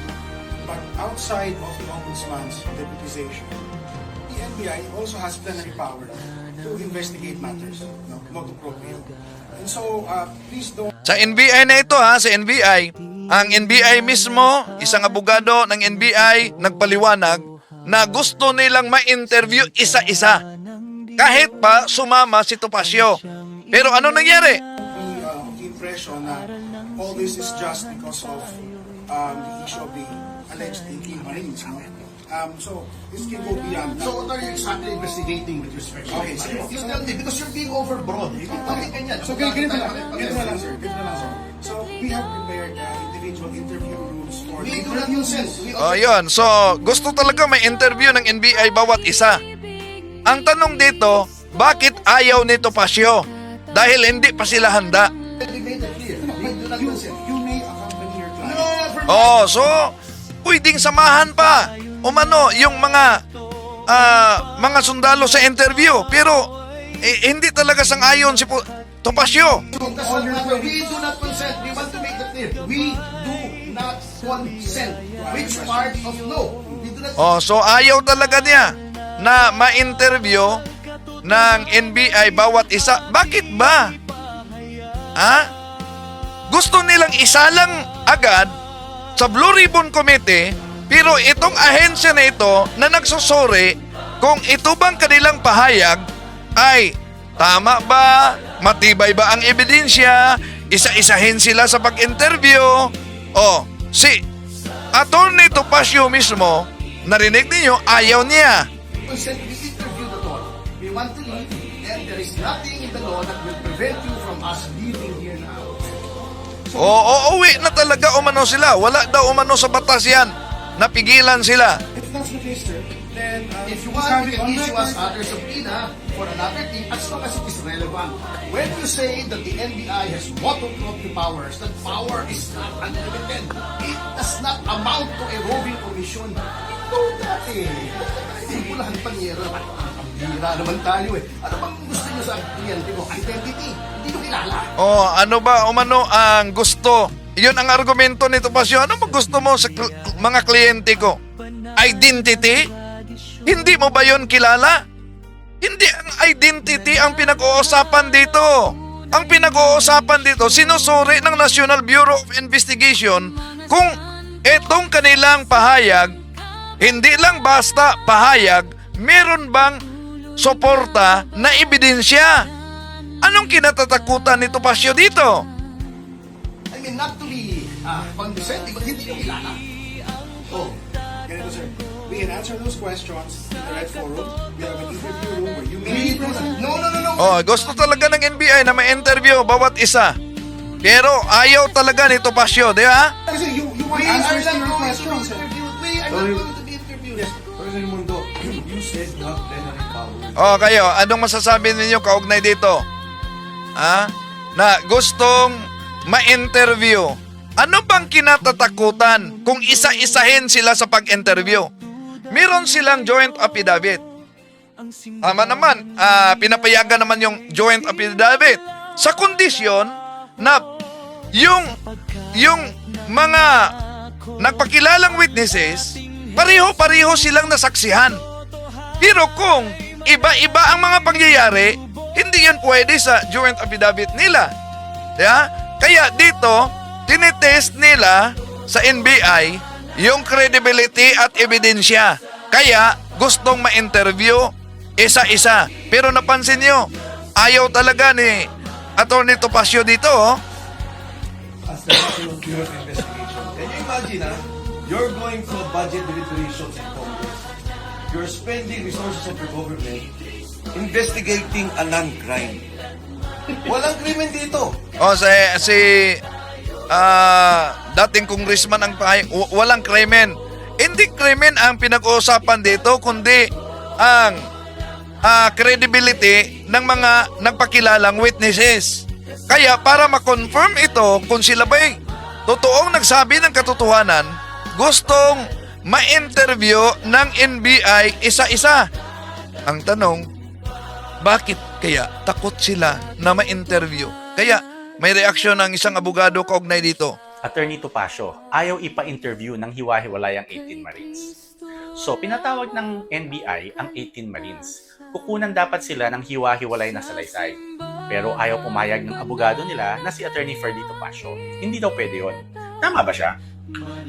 But outside of the Ombudsman's deputization, the NBI also has plenary power to investigate matters, motu proprio. And so, please don't Sa NBI na ito ha, sa NBI, ang NBI mismo, isang abogado ng NBI, nagpaliwanag na gusto nilang ma-interview isa-isa. Kahit pa sumama si Topacio. Pero ano nangyari? the impression na all this is just because of the issue of the alleged King Marines. No? So, this can go beyond that. So what are you exactly investigating with respect to Okay, sige. You tell me, because you're being overbroad. You can tell me ganyan. So, ganito na lang, sir. So, we have prepared individual interview rules for We do not consent. Oh, yun. So, gusto talaga may interview ng NBI bawat isa. Ang tanong dito, bakit ayaw ni Topacio? Dahil hindi pa sila handa. We made it clear. We do not consent. You may accompany your client. No, for Oh, so pwedeng samahan pa umano yung mga sundalo sa interview. Pero hindi talaga sang-ayon si Topacio. we do not consent. We want to make that clear. We do not consent. Which part of no? We do not Oh, so ayaw talaga niya na ma-interview ng NBI bawat isa. Bakit ba? Ha? Gusto nilang isalang agad sa Blue Ribbon Committee, pero itong ahensya na ito na nagsusuri kung ito bang kanilang pahayag ay tama ba, matibay ba ang ebidensya, isa-isahin sila sa pag-interview. O, si Attorney Topacio mismo, narinig ninyo, ayaw niya. consent. We interview the law. We want to leave, and there is nothing in the law that will prevent you from us leaving here now. Oo, uwi na talaga umano sila. Wala daw umano sa batas yan. Napigilan sila. If that's the case, sir, then If you please want, have you it can on issue record. us other subpoena for another thing as long as it is relevant. When you say that the NBI has motu proprio powers, that power is not unlimited. It does not amount to a roving commission. Ito dati. Hindi ko lang panyera. Ang bira naman tayo eh. Ano bang gusto nyo sa kliyente mo? Identity. Hindi nyo kilala. Oh, ano ba umano ang gusto? Yun ang argumento ni Topacio. Ano ba gusto mo sa mga kliyente ko? Identity? Hindi mo ba yun kilala? Hindi ang identity ang pinag-uusapan dito. Ang pinag-uusapan dito, sinusuri ng National Bureau of Investigation kung etong kanilang pahayag, hindi lang basta pahayag, meron bang suporta na ebidensya? Anong kinatatakutan ni Topacio dito? I mean, not to be condescending, but hindi nyo kilala. Oh. Ganito, sir. We can answer those questions in the right forum. We have an interview room where you We may be do not. present. No. Oh, gusto talaga ng NBI na ma-interview bawat isa. Pero ayaw talaga ni Topacio, di ba? Kasi you want We are answers to not your going to be questions, sir. interviewed. We are not going to be interviewed. President Mundo, you said not plenary power. Oh, kayo, anong masasabi ninyo kaugnay dito? Ha? Na gustong ma-interview. Ano bang kinatatakutan kung isa-isahin sila sa pag-interview? Meron silang joint affidavit. Tama naman, pinapayagan naman yung joint affidavit sa kondisyon na yung mga nagpakilalang witnesses, pareho-pareho silang nasaksihan. Pero kung iba-iba ang mga pangyayari, hindi yan pwede sa joint affidavit nila. Yeah? Kaya dito, tinitest nila sa NBI yung credibility at ebidensya. Kaya gustong ma-interview isa-isa. Pero napansin nyo, ayaw talaga ni Attorney Topacio dito. Oh. As the National Bureau of Investigation. Can you imagine, you're going through budget deliberations in Congress. You're spending resources of your government investigating a non-crime. Walang krimen dito. Oh, si dating congressman ang walang krimen. Hindi krimen ang pinag-uusapan dito, kundi ang credibility ng mga nagpakilalang witnesses. Kaya para ma-confirm ito, kung sila ba'y totoong nagsabi ng katotohanan, gustong ma-interview ng NBI isa-isa. Ang tanong, bakit kaya takot sila na ma-interview? Kaya May reaksyon ng isang abogado kaugnay dito. Attorney Topacio, ayaw ipa-interview ng hiwa-hiwalay ang 18 Marines. So, pinatawag ng NBI ang 18 Marines. Kukunan dapat sila ng hiwa-hiwalay na salaysay. Pero ayaw pumayag ng abogado nila na si Attorney Ferdy Topacio. Hindi daw pwede yun. Tama ba siya?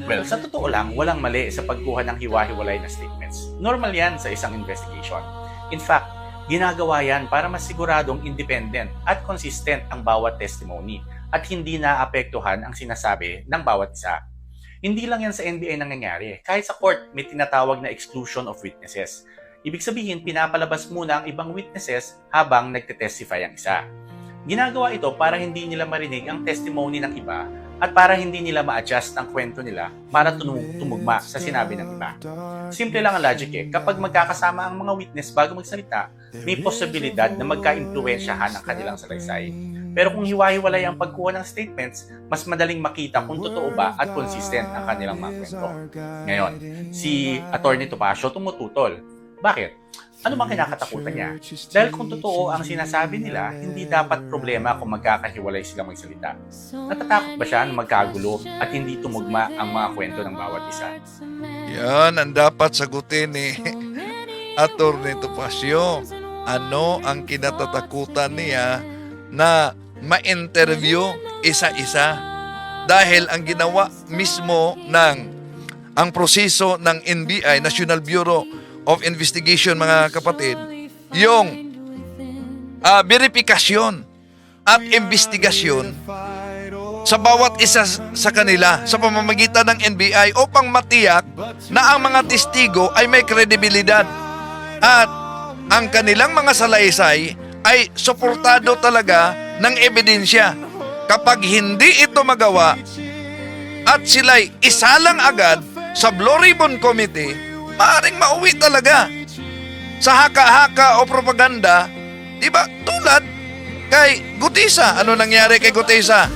Well, sa totoo lang, walang mali sa pagkuha ng hiwa-hiwalay na statements. Normal yan sa isang investigation. In fact, ginagawa yan para masiguradong independent at consistent ang bawat testimony at hindi naapektuhan ang sinasabi ng bawat isa. Hindi lang yan sa NBI nangyayari. Kahit sa court, may tinatawag na exclusion of witnesses. Ibig sabihin, pinapalabas muna ang ibang witnesses habang nagtetestify ang isa. Ginagawa ito para hindi nila marinig ang testimony ng iba at para hindi nila ma-adjust ang kwento nila para tumugma sa sinabi ng iba. Simple lang ang logic eh. Kapag magkakasama ang mga witness bago magsalita, may posibilidad na magka-impluwensyahan ang kanilang salaysay. Pero kung hiwa-hiwalay ang pagkuha ng statements, mas madaling makita kung totoo ba at consistent ang kanilang mga kwento. Ngayon, si Attorney Topacio tumututol. Bakit? Ano bang kinakatakutan niya? Dahil kung totoo ang sinasabi nila, hindi dapat problema kung magkakahiwalay silang magsalita. Natatakot ba siya na magkagulo at hindi tumugma ang mga kwento ng bawat isa? Yan ang dapat sagutin ni Atty. Topacio. Ano ang kinatatakutan niya na ma-interview isa-isa? Dahil ang ginawa mismo ng ang proseso ng NBI, National Bureau of Investigation, mga kapatid, yung verifikasyon at investigasyon sa bawat isa sa kanila sa pamamagitan ng NBI upang matiyak na ang mga testigo ay may kredibilidad at ang kanilang mga salaysay ay suportado talaga ng ebidensya. Kapag hindi ito magawa at sila'y isalang agad sa Blue Ribbon Committee, maaaring mauwi talaga sa haka-haka o propaganda, di ba? Tulad kay Gutesa. Ano nangyari kay Gutesa?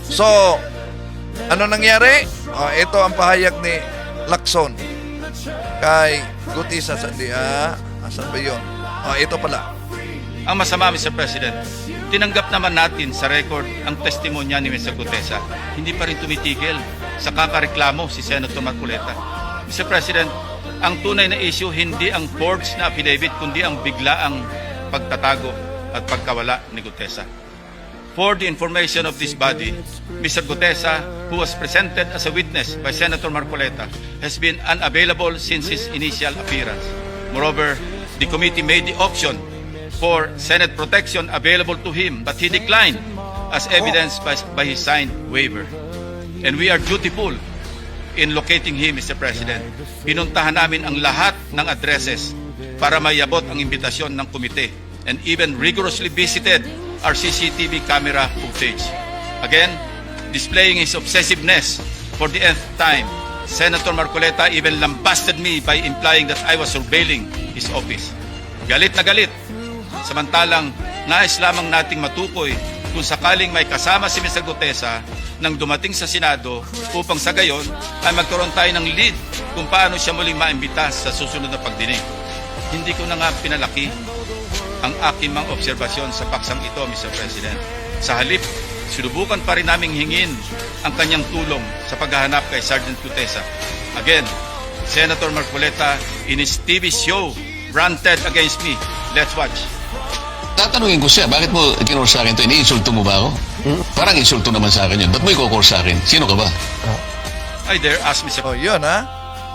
So, ano nangyari? Ito ang pahayag ni Lacson kay Gutesa. Asan ba yun? Ito pala. Ang masama, Mr. President, tinanggap naman natin sa record ang testimonya ni Mr. Gutesa. Hindi pa rin tumitigil sa kakareklamo si Senator Marcoleta. Mr. President, ang tunay na issue hindi ang forged na affidavit kundi ang biglaang pagtatago at pagkawala ni Gutesa. For the information of this body, Mr. Gutesa, who was presented as a witness by Senator Marcoleta, has been unavailable since his initial appearance. Moreover, the committee made the option for Senate protection available to him, but he declined as evidenced by his signed waiver. And we are dutiful in locating him, Mr. President. Pinuntahan namin ang lahat ng addresses para mayabot ang imbitasyon ng komite and even rigorously visited our CCTV camera footage. Again, displaying his obsessiveness for the nth time, Senator Marcoleta even lambasted me by implying that I was surveilling his office. Galit na galit. Samantalang nais lamang nating matukoy kung sakaling may kasama si Mr. Gutesa nang dumating sa Senado upang sa gayon ay magkaroon tayo ng lead kung paano siya muling maimbitas sa susunod na pagdinig. Hindi ko na nga pinalaki ang aking mga obserbasyon sa paksang ito, Mr. President. Sa halip, sinubukan pa rin naming hingin ang kanyang tulong sa paghahanap kay Sergeant Gutesa. Again, Senator Marcoleta in his TV show ranted against me. Let's watch. Tatanungin ko siya, bakit mo kinur sa akin ito? Iniinsulto mo ba ako? Parang insulto naman sa akin yun. Ba't mo ikukor sa akin? Sino ka ba? I dare ask Mr. Yun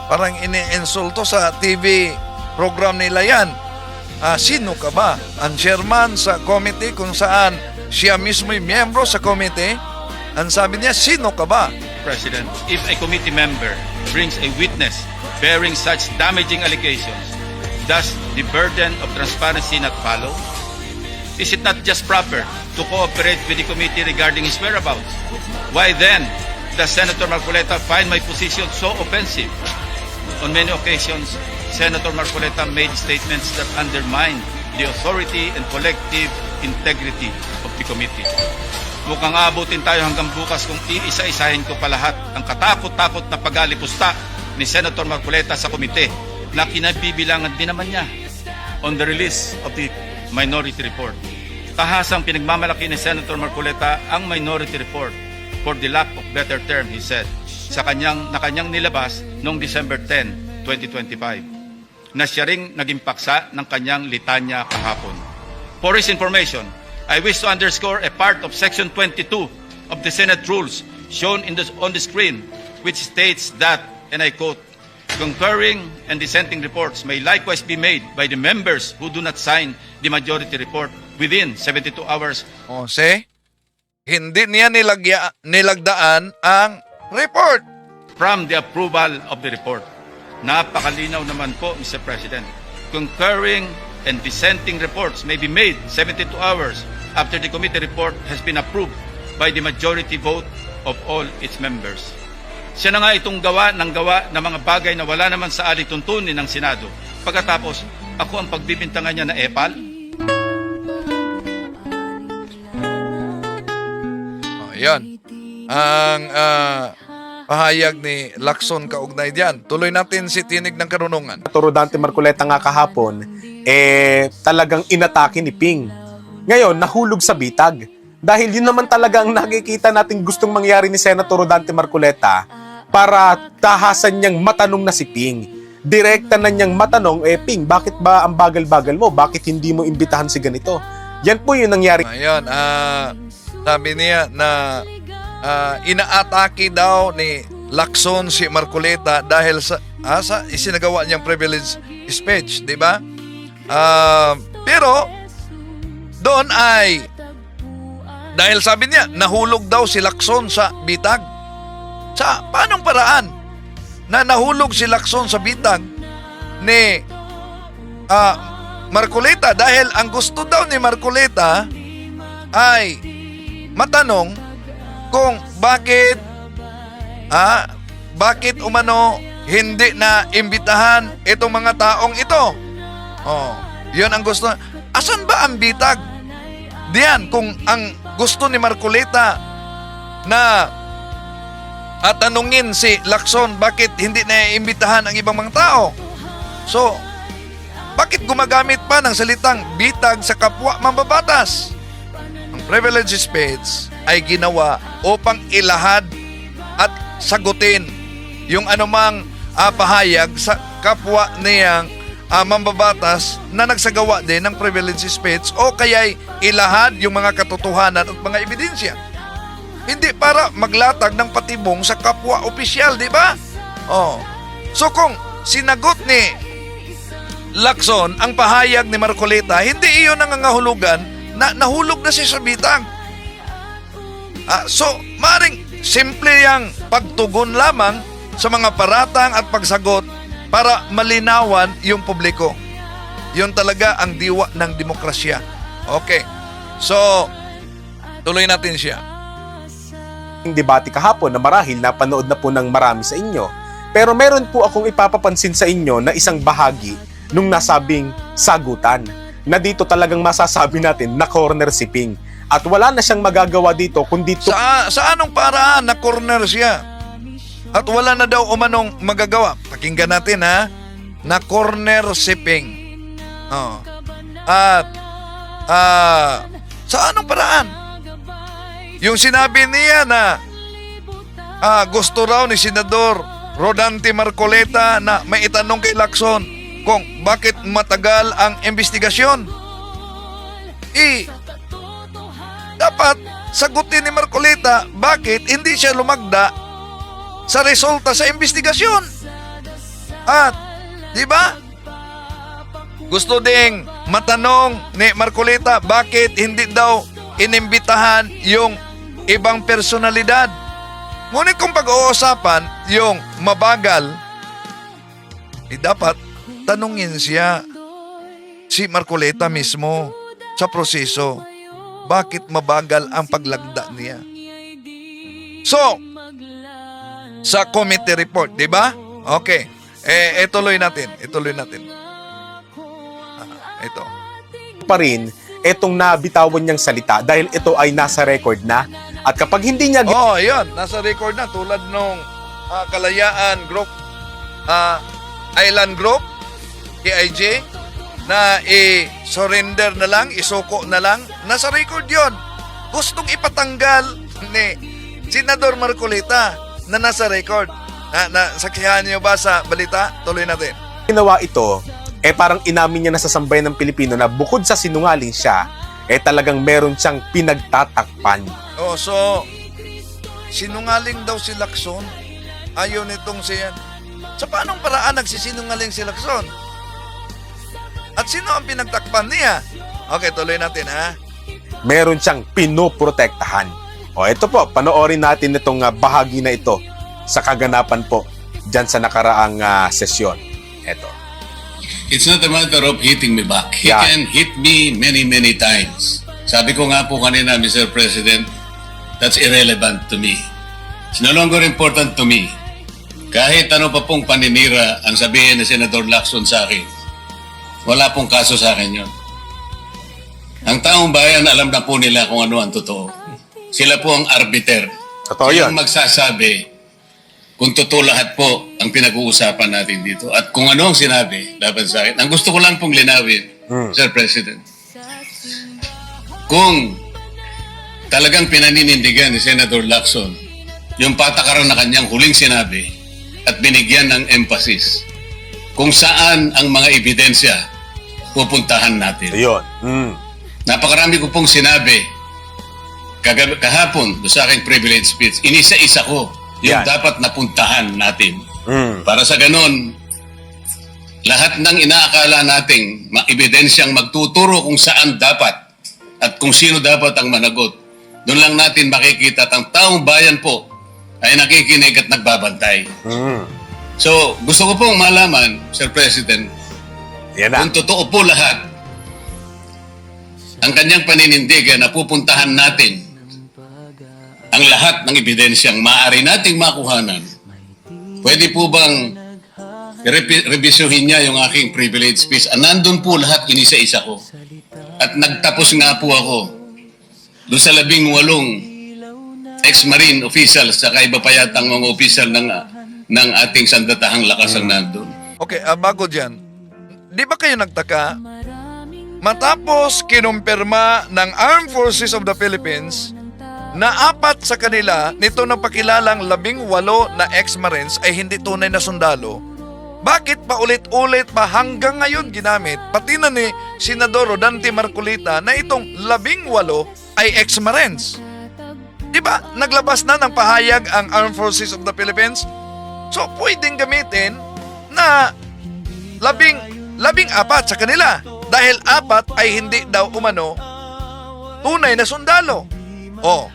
parang iniinsulto sa TV program nila yan. Sino ka ba? Ang chairman sa committee kung saan siya mismo yung miyembro sa committee. Ang sabi niya, sino ka ba? President, if a committee member brings a witness bearing such damaging allegations, does the burden of transparency not follow? Is it not just proper to cooperate with the committee regarding his whereabouts? Why then does Senator Marcoleta find my position so offensive? On many occasions, Senator Marcoleta made statements that undermine the authority and collective integrity of the committee. Mukhang aabutin tayo hanggang bukas kung iisa-isahin ko pa lahat ang katakot-takot na pag-alipusta ni Senator Marcoleta sa komite na kinabibilangan din naman niya on the release of the minority report. tahasang pinagmamalaki ni Senator Marcoleta ang Minority Report for the lack of better term, he said, na kanyang nilabas noong December 10, 2025, na siya ring naging paksa ng kanyang litanya kahapon. For his information, I wish to underscore a part of Section 22 of the Senate Rules shown on the screen, which states that, and I quote, concurring and dissenting reports may likewise be made by the members who do not sign the majority report within 72 hours. O, see? Hindi niya nilagdaan ang report. From the approval of the report. Napakalinaw naman po, Mr. President. Concurring and dissenting reports may be made 72 hours after the committee report has been approved by the majority vote of all its members. Siya na nga itong gawa ng mga bagay na wala naman sa alituntunin ng Senado. Pagkatapos, ako ang pagbibintangan niya na epal. Yan. Ang pahayag ni Lacson kaugnay diyan. Tuloy natin si Tinig ng Karunungan. Rodante Marcoleta nga kahapon, talagang inatake ni Ping. Ngayon, nahulog sa bitag. Dahil yun naman talaga ang nakikita natin gustong mangyari ni Senator Rodante Marcoleta para tahasan niyang matanong na si Ping. Direkta na niyang matanong, Ping, bakit ba ang bagal-bagal mo? Bakit hindi mo imbitahan si ganito? Yan po yung nangyari. Ayun, sabi niya na inaatake daw ni Lacson si Marcoleta dahil sa isinagawa niyang privilege speech, di ba? Pero doon ay dahil sabi niya nahulog daw si Lacson sa bitag. Sa paanong paraan na nahulog si Lacson sa bitag ni Marcoleta? Dahil ang gusto daw ni Marcoleta ay matanong kung bakit umano hindi na imbitahan itong mga taong ito. Oh, 'yun ang gusto. Asan ba ang bitag? Diyan kung ang gusto ni Marcoleta na tanungin si Lacson bakit hindi na imbitahan ang ibang mga tao. So, bakit gumagamit pa ng salitang bitag sa kapwa mambabatas? Ang privilege speech ay ginawa upang ilahad at sagutin yung anumang pahayag sa kapwa niyang mambabatas na nagsagawa din ng privilege speech o kaya'y ilahad yung mga katotohanan at mga ebidensya. Hindi para maglatag ng patibong sa kapwa opisyal, di ba? Oh. So kung sinagot ni Lacson ang pahayag ni Marcoleta, hindi iyon ang nangangahulugan na nahulog na siya sa bitag. So, maring simple yang pagtugon lamang sa mga paratang at pagsagot para malinawan yung publiko. Yun talaga ang diwa ng demokrasya. Okay. So, tuloy natin siya. Yung debate kahapon na marahil napanood na po ng marami sa inyo. Pero meron po akong ipapapansin sa inyo na isang bahagi nung nasabing sagutan. Na dito talagang masasabi natin na corner si Ping. At wala na siyang magagawa dito kundi sa anong paraan na corner siya? At wala na daw umanong magagawa. Pakinggan natin ha. Na corner si Ping. Oh. At sa anong paraan? Yung sinabi niya na gusto raw ni Senador Rodante Marcoleta na may itanong kay Lacson kung bakit matagal ang investigasyon. Dapat sagutin ni Marcoleta bakit hindi siya lumagda sa resulta sa investigasyon. At, di ba? Gusto ding matanong ni Marcoleta bakit hindi daw inimbitahan yung ibang personalidad. Ngunit kung pag-uusapan yung mabagal, dapat tanungin siya si Marcoleta mismo sa proseso. Bakit mabagal ang paglagda niya? So, sa committee report, di ba? Okay. Ituloy natin. Ito. pa rin etong nabitawan niyang salita dahil ito ay nasa record na. At kapag hindi niya... yun. Nasa record na. Tulad nung Kalayaan Group, Island Group, KIJ, na surrender na lang, isuko na lang. Nasa record yon. Gustong ipatanggal ni Senador Marcolita na nasa record. Saksihan niyo ba sa balita? Tuloy natin. Ginawa ito, parang inamin niya na sa sambayan ng Pilipino na bukod sa sinungaling siya, talagang meron siyang pinagtatakpan. Oh, so, sinungaling daw si Lacson. Ayaw nitong siya. Sa paanong paraan nagsisinungaling si Lacson? At sino ang pinagtakpan niya? Okay, tuloy natin ha. Meron siyang pinoprotektahan. O ito po, panoorin natin itong bahagi na ito sa kaganapan po dyan sa nakaraang sesyon. Ito. It's not a matter of hitting me back. He Yeah. can hit me many, many times. Sabi ko nga po kanina, Mr. President, that's irrelevant to me. It's no longer important to me. Kahit ano pa pong paninira ang sabihin ni Senador Lacson sa akin, wala pong kaso sa akin yun. Ang taong bayan, alam na po nila kung ano ang totoo. Sila po ang arbiter. Totoo Sila yan. ang magsasabi kung totoo lahat po ang pinag-uusapan natin dito. At kung ano ang sinabi laban sa akin. Ang gusto ko lang pong linawin, Sir President, kung talagang pinaninindigan ni Senador Lacson yung patakaran na kanyang huling sinabi at binigyan ng emphasis kung saan ang mga ebidensya pupuntahan natin. Ayun. Napakarami ko pong sinabi kahapon sa aking privilege speech. Inisa-isa ko yung Yan. dapat napuntahan natin. Para sa ganon, lahat ng inaakala nating ebidensyang magtuturo kung saan dapat at kung sino dapat ang managot, doon lang natin makikita at ang taong bayan po ay nakikinig at nagbabantay. So, gusto ko pong malaman, Sir President, Yan na. kung totoo po lahat, ang kanyang paninindigan na pupuntahan natin ang lahat ng ebidensyang maaari nating makuhanan, pwede po bang revisyuhin niya yung aking privilege speech? Nandun po lahat, inisa-isa ko. At nagtapos nga po ako doon sa 18 ex-marine officials sa iba pa yatang mga official ng ating sandatahang lakas ang nandun. Okay, bago dyan, di ba kayo nagtaka? Matapos kinumpirma ng Armed Forces of the Philippines na 4 sa kanila nito na pakilalang 18 na ex-marines ay hindi tunay na sundalo, bakit pa ulit-ulit pa hanggang ngayon ginamit pati na ni Senador Rodante Marcolita na itong 18 ay ex-marines? Di ba? Naglabas na ng pahayag ang Armed Forces of the Philippines. So, pwedeng gamitin na 14 sa kanila dahil 4 ay hindi daw umano tunay na sundalo. Oh.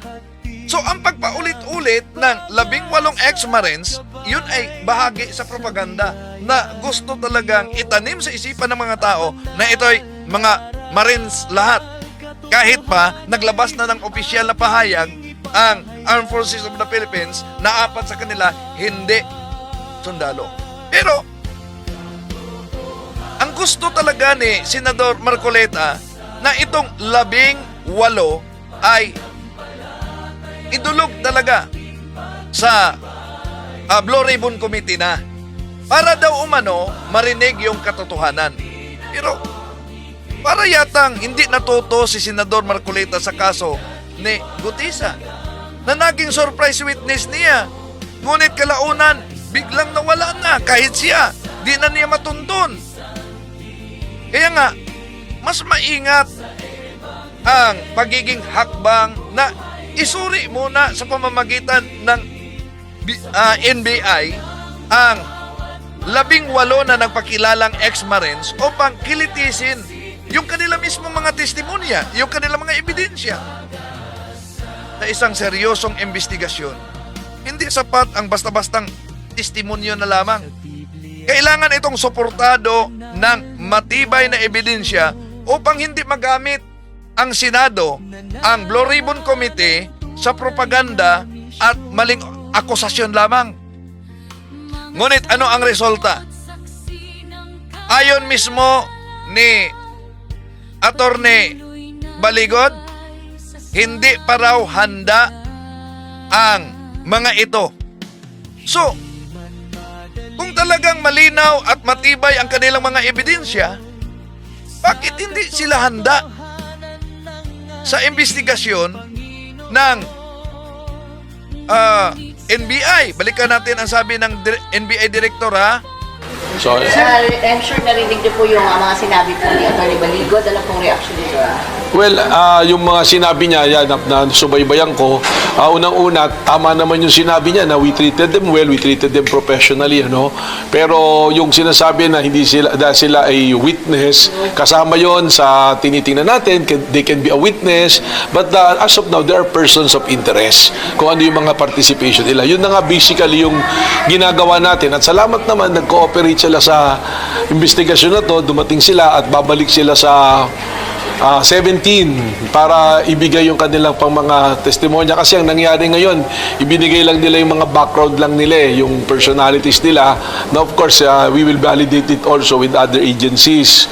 So, ang pagpaulit-ulit ng 18 ex-marines, yun ay bahagi sa propaganda na gusto talagang itanim sa isipan ng mga tao na ito'y mga marines lahat. Kahit pa, naglabas na ng opisyal na pahayag ang Armed Forces of the Philippines na 4 sa kanila hindi sundalo. Pero, ang gusto talaga ni Senador Marcolita na itong 18 ay idulog talaga sa Blue Ribbon Committee na para daw umano marinig yung katotohanan. Pero para yatang hindi natuto si Senador Marcolita sa kaso ni Gutisa na naging surprise witness niya. Ngunit kalaunan, biglang nawala na kahit siya. Di na niya matuntun. Kaya nga, mas maingat ang pagiging hakbang na isuri muna sa pamamagitan ng NBI ang 18 na nagpakilalang ex-marines upang kilitisin yung kanila mismo mga testimonya, yung kanila mga ebidensya na isang seryosong investigasyon. Hindi sapat ang basta-bastang testimonyo na lamang. Kailangan itong suportado ng matibay na ebidensya upang hindi magamit ang Senado, ang Blue Ribbon Committee sa propaganda at maling akusasyon lamang. Ngunit ano ang resulta? Ayon mismo ni Attorney Baligod, hindi pa raw handa ang mga ito. So, kung talagang malinaw at matibay ang kanilang mga ebidensya, Bakit hindi sila handa sa investigasyon ng NBI? Balikan natin ang sabi ng NBI Director, ha? So, I'm sure narinig niyo po yung mga sinabi po ni Atty. Baligod. Ano pong reaction niyo? well, yung mga sinabi niya, yan, na subaybayan ko, unang-una, tama naman yung sinabi niya na we treated them well, we treated them professionally, ano? Pero yung sinasabi na hindi sila, na sila ay witness, kasama yon sa tinitingnan natin, they can be a witness, but as of now, there are persons of interest kung ano yung mga participation nila. Yun na nga basically yung ginagawa natin. At salamat naman, nag-cooperate sila sa investigasyon na to, dumating sila at babalik sila sa 17 para ibigay yung kanilang pang mga testimonya. Kasi ang nangyari ngayon, ibinigay lang nila yung mga background lang nila, yung personalities nila. Now, of course, we will validate it also with other agencies.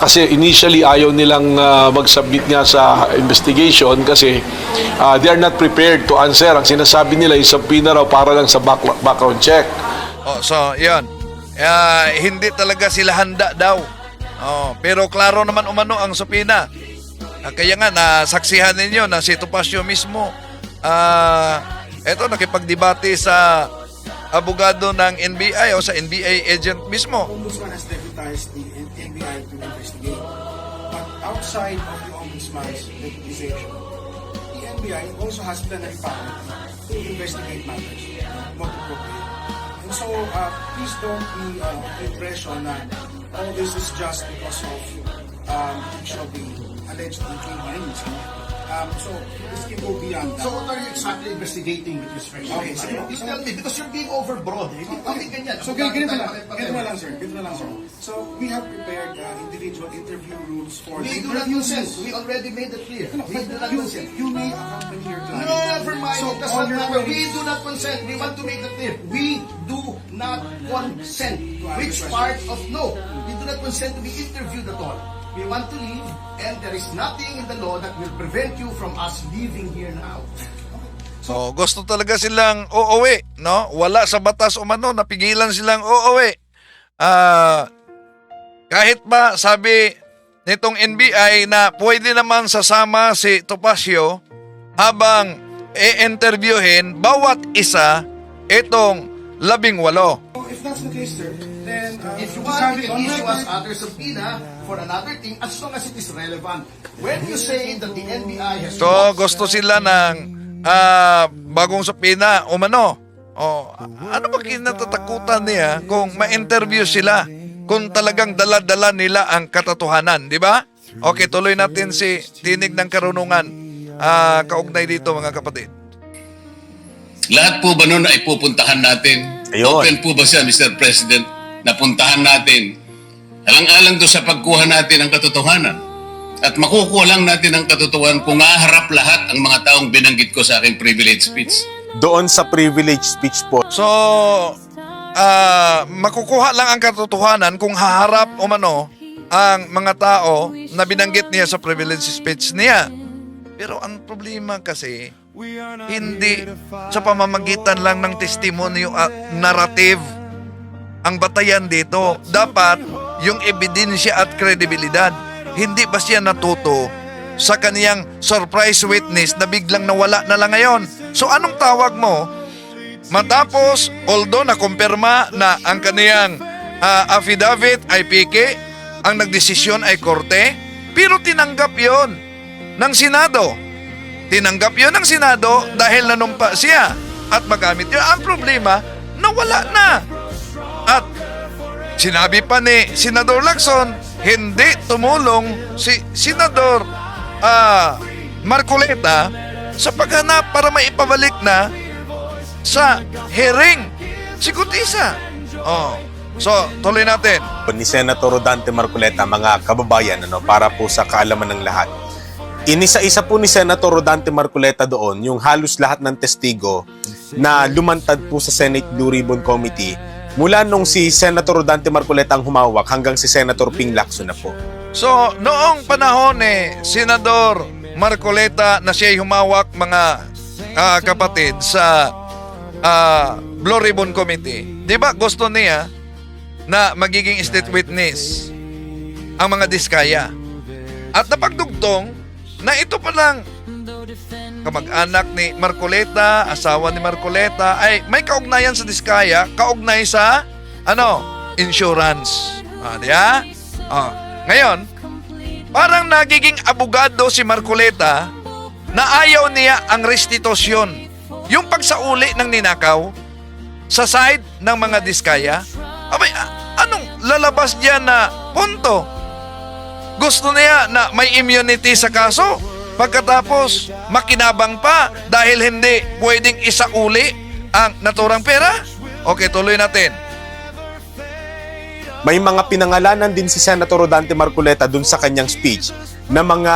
Kasi initially, ayaw nilang mag-submit nga sa investigation kasi they are not prepared to answer. Ang sinasabi nila, yung subpoena raw para lang sa background check. So, yun. Hindi talaga sila handa daw. Pero klaro naman umano ang supina. Kaya nga, nasaksihan ninyo na si Topacio mismo, eto, nakipagdebate sa abogado ng NBI o sa NBI agent mismo. Ombudsman has deputized the NBI to investigate. But outside of the Ombudsman's deputization, the NBI also has plenary power to investigate matters, not to procure. And so, please don't be the impression that all this is just because of each of the alleged hearings. So, this can go beyond that. So what are you exactly investigating with respect to Okay, this? sige. Please tell me, because you're being overbroad. Hindi ganyan. So, ganito na lang, sir. So, we have prepared individual interview rules for We do not interview consent. rules. We already made it clear. We do not consent. You may accompany your client. No, never mind. So, It does all not your matter. We queries- do not consent. We want to make it clear. We do not consent. ask Which the part of no? We do not consent to be interviewed at all. We want to leave, and there is nothing in the law that will prevent you from us leaving here now. So, gusto talaga silang uuwi, no? Wala sa batas umano, napigilan silang uuwi. Kahit ba sabi nitong NBI na pwede naman sasama si Topacio habang i-interviewin bawat isa itong 18. If that's the case, sir, then If you just want, have you it can on issue us record. other subpoena for another thing as long as it is relevant. When you say that the NBI has So, gusto sila ng bagong supina umano. Ano ba kinatatakutan niya kung ma-interview sila kung talagang dala-dala nila ang katotohanan, di ba? Okay, tuloy natin si Tinig ng Karunungan. Kaugnay dito, mga kapatid. Lahat po ba nun ay pupuntahan natin? Ayun. Open po ba siya, Mr. President, na puntahan natin? Alang-alang doon sa pagkuha natin ng katotohanan. At makukuha lang natin ang katotohanan kung haharap lahat ang mga taong binanggit ko sa aking privilege speech. Doon sa privilege speech po, So, makukuha lang ang katotohanan kung haharap umano ang mga tao na binanggit niya sa privilege speech niya. Pero ang problema kasi, hindi sa pamamagitan lang ng testimonyo at narrative ang batayan dito. Dapat yung ebidensya at kredibilidad. Hindi ba siya natuto sa kaniyang surprise witness na biglang nawala na lang ngayon? So anong tawag mo? Matapos, although nakumpirma na ang kaniyang affidavit ay pike, ang nagdesisyon ay korte, pero tinanggap yon ng Senado. Tinanggap yon ng Senado dahil nanumpa siya at magamit yun. Ang problema, nawala na. At sinabi pa ni Senador Lacson, hindi tumulong si Senador Marcoleta sa paghanap para maipabalik na sa hearing si Gutisa. So, tuloy natin. ni Senator Rodante Marcoleta, mga kababayan, para po sa kaalaman ng lahat. Inisa-isa po ni Senator Rodante Marcoleta doon yung halos lahat ng testigo na lumantad po sa Senate Blue Ribbon Committee mula nung si Senator Rodante Marcoleta ang humawak hanggang si Senator Ping Lacson na po. So, noong panahon Senador Marcoleta na siya'y humawak, mga kapatid, sa Blue Ribbon Committee, di ba gusto niya na magiging state witness ang mga diskaya. At napagdugtong na ito palang kamag-anak ni Marcoleta, asawa ni Marcoleta, ay may kaugnayan sa diskaya, kaugnay sa insurance. Diya? Ngayon, parang nagiging abogado si Marcoleta na ayaw niya ang restitusyon. Yung pagsauli ng ninakaw sa side ng mga diskaya. Abay, anong lalabas diyan na punto? Gusto niya na may immunity sa kaso, pagkatapos makinabang pa dahil hindi pwedeng isauli ang naturang pera? Okay, tuloy natin. May mga pinangalanan din si Senator Rodante Marcoleta dun sa kanyang speech na mga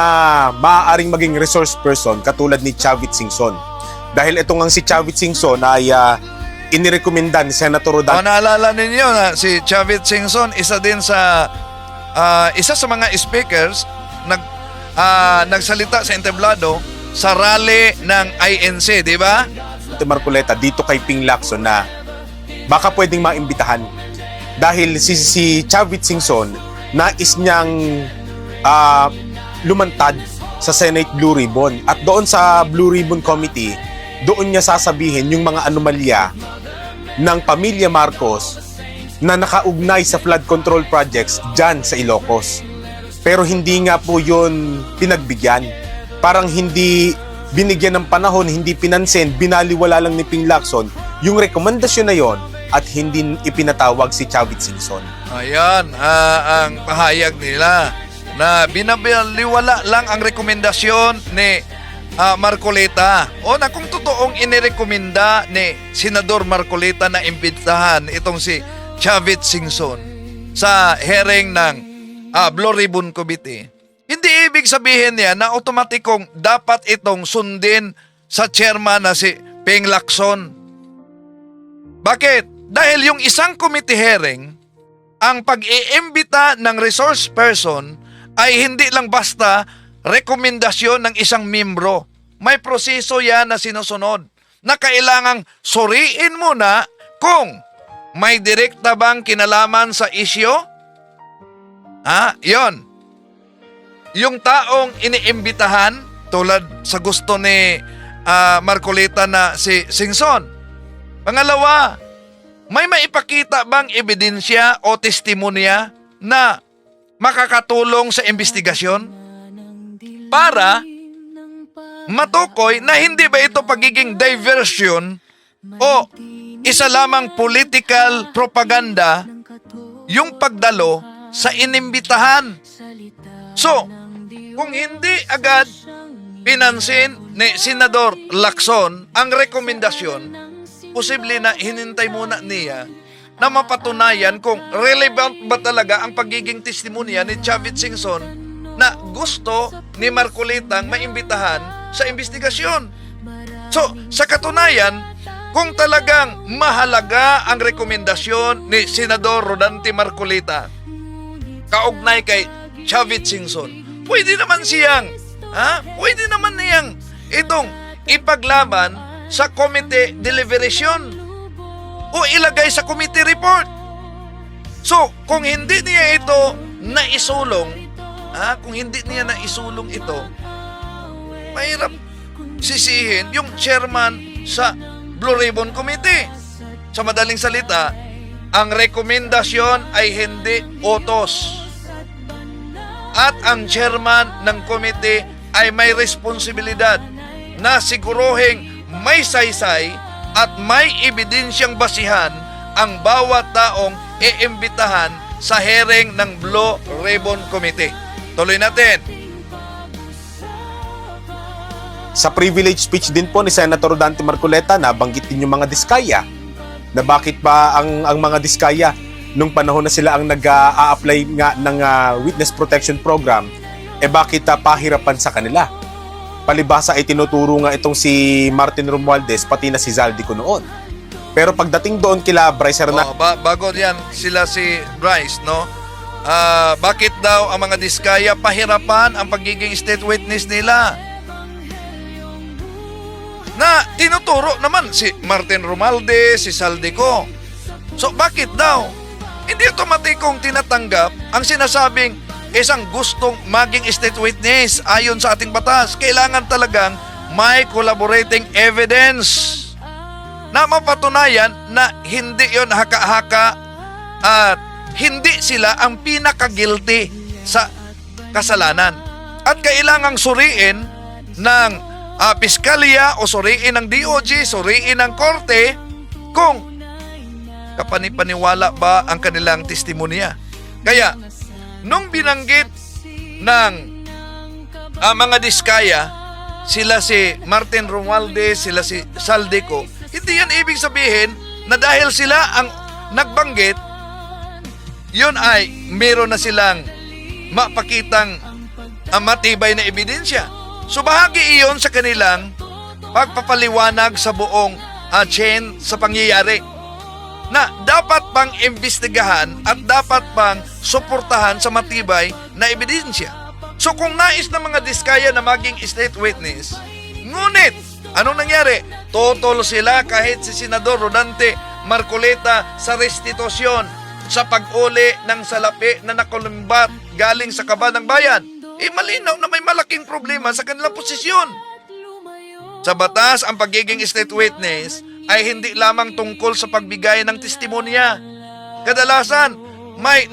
maaaring maging resource person katulad ni Chavit Singson. Dahil ito ngang si Chavit Singson ay inirekomenda ni Senator Rodante. Naalala ninyo na si Chavit Singson, isa sa mga speakers nagsalita sa entablado sa rally ng INC, di ba? Marcoleta dito kay Ping Lacson na baka pwedeng maimbitahan dahil si Chavit Singson nais niyang lumantad sa Senate Blue Ribbon at doon sa Blue Ribbon Committee doon niya sasabihin yung mga anomalya ng pamilya Marcos na nakaugnay sa flood control projects dyan sa Ilocos. Pero hindi nga po yun pinagbigyan. Parang hindi binigyan ng panahon, hindi pinansin, binaliwala lang ni Ping Lacson yung rekomendasyon na yon at hindi ipinatawag si Chavit Singson. Ayan, ang pahayag nila na binaliwala lang ang rekomendasyon ni Marcoleta. O na kung totoong inirekomenda ni Senador Marcoleta na imbitahan itong si Chavit Singson sa hearing ng Blue Ribbon Committee, hindi ibig sabihin niya na otomatikong dapat itong sundin sa chairman na si Ping Lacson. Bakit? Dahil yung isang committee hearing, ang pag-iimbita ng resource person ay hindi lang basta rekomendasyon ng isang membro. May proseso yan na sinusunod na kailangang suriin muna kung may direkta bang kinalaman sa isyo. Yon. Yung taong iniimbitahan tulad sa gusto ni Marcoleta na si Singson. Pangalawa, may maipakita bang ebidensya o testimonya na makakatulong sa investigasyon para matukoy na hindi ba ito pagiging diversion o isa lamang political propaganda yung pagdalo sa inimbitahan. So, kung hindi agad pinansin ni Senador Lacson ang rekomendasyon, posible na hinintay muna niya na mapatunayan kung relevant ba talaga ang pagiging testimonya ni Chavit Singson na gusto ni Marcoleta maimbitahan sa investigasyon. So, sa katunayan, kung talagang mahalaga ang rekomendasyon ni Senador Rodante Marcoleta kaugnay kay Chavit Singson, pwede naman pwede naman niyang itong ipaglaban sa committee deliberation o ilagay sa committee report. So, kung hindi niya ito naisulong, ito, mahirap sisihin yung chairman sa Blue Ribbon Committee. Sa madaling salita, ang rekomendasyon ay hindi utos. At ang chairman ng committee ay may responsibilidad na siguruhing may saysay at may ebidensyang basihan ang bawat taong iimbitahan sa hearing ng Blue Ribbon Committee. Tuloy natin. Sa privilege speech din po ni Senator Rodante Marcoleta, nabanggit din yung mga diskaya na bakit ba ang mga diskaya nung panahon na sila ang nag-a-apply nga ng Witness Protection Program, bakit pahirapan sa kanila? Palibhasa ay tinuturo nga itong si Martin Romualdez pati na si Zaldico noon. Pero pagdating doon kila Bryce Hernandez... bago yan sila si Bryce, no? Bakit daw ang mga diskaya pahirapan ang pagiging state witness nila? Na tinuturo naman si Martin Romualdez, si Zaldico. So bakit daw? Hindi otomatikong tinatanggap ang sinasabing isang gustong maging state witness ayon sa ating batas. Kailangan talagang may collaborating evidence na mapatunayan na hindi yon haka-haka at hindi sila ang pinaka-guilty sa kasalanan. At kailangang suriin ng piskalya o suriin ng DOJ, suriin ng korte kung kapanipaniwala ba ang kanilang testimonya. Kaya, nung binanggit ng mga diskaya, sila si Martin Romualdez, sila si Saldico, hindi yan ibig sabihin na dahil sila ang nagbanggit, yun ay meron na silang mapakitang matibay na ebidensya. So bahagi iyon sa kanilang pagpapaliwanag sa buong chain sa pangyayari na dapat pang imbestigahan at dapat pang suportahan sa matibay na ebidensya. So kung nais ng mga diskaya na maging state witness, ngunit anong nangyari? Totol sila kahit si Senador Rodante Marcoleta sa restitusyon sa pag-uli ng salapi na nakulimbat galing sa Kaba ng Bayan. Malinaw na may malaking problema sa kanilang posisyon. Sa batas, ang pagiging state witness ay hindi lamang tungkol sa pagbigay ng testimonya. Kadalasan, may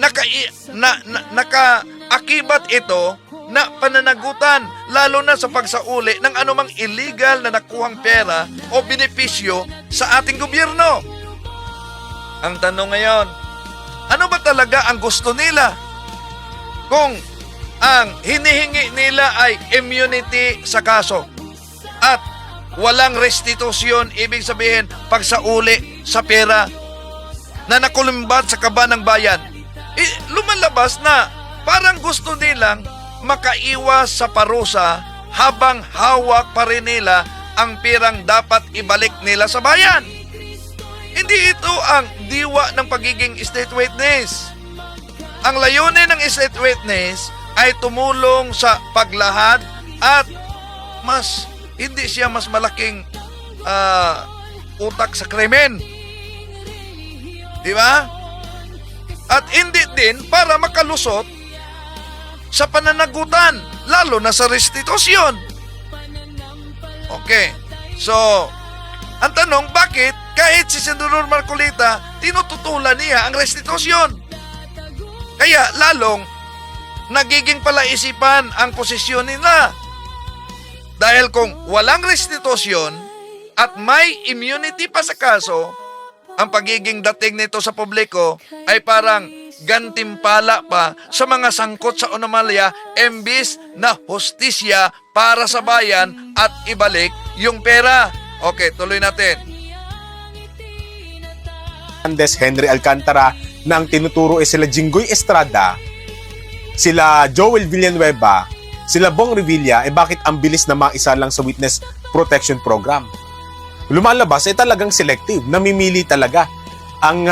nakaakibat ito na pananagutan, lalo na sa pagsauli ng anumang illegal na nakuhang pera o benepisyo sa ating gobyerno. Ang tanong ngayon, ano ba talaga ang gusto nila? Kung ang hinihingi nila ay immunity sa kaso at walang restitusyon, ibig sabihin pagsauli sa pera na nakulimbat sa Kaba ng Bayan, lumalabas na parang gusto nilang makaiwas sa parusa habang hawak pa rin nila ang pirang dapat ibalik nila sa bayan. Hindi ito ang diwa ng pagiging state witness. Ang layunin ng state witness ay tumulong sa paglahad at hindi siya mas malaking utak sa krimen. Di ba? At hindi din para makalusot sa pananagutan, lalo na sa restitusyon. Okay. So, ang tanong, bakit kahit si Senador Marcoleta, tinututulan niya ang restitusyon? Kaya lalong nagiging palaisipan ang posisyon nila. Dahil kung walang restitusyon at may immunity pa sa kaso, ang pagiging dating nito sa publiko ay parang gantimpala pa sa mga sangkot sa anomalya imbis na hustisya para sa bayan at ibalik yung pera. Okay, tuloy natin. Henry Alcantara na ang tinuturo ay sila Jinggoy Estrada, sila Joel Villanueva, sila Bong Revilla, bakit ang bilis na maisa lang sa Witness Protection Program? Lumalabas talagang selective, namimili talaga ang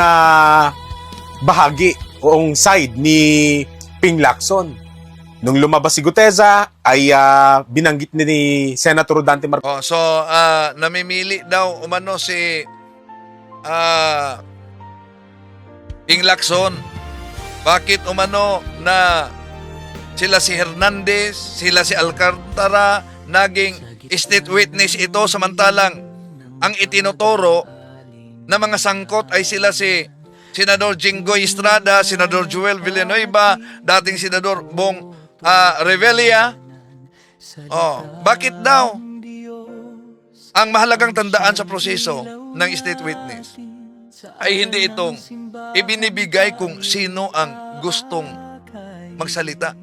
bahagi o side ni Ping Lacson. Nung lumabas si Guteza, ay binanggit ni Senator Rodante Marcoleta. So, namimili daw umano si Ping Lacson. Bakit umano na sila si Hernandez, sila si Alcantara, naging state witness ito, samantalang ang itinuturo na mga sangkot ay sila si Senador Jinggoy Estrada, Senador Joel Villanueva, dating Senador Bong Revilla. Bakit daw? Ang mahalagang tandaan sa proseso ng state witness ay hindi itong ibinibigay kung sino ang gustong magsalita.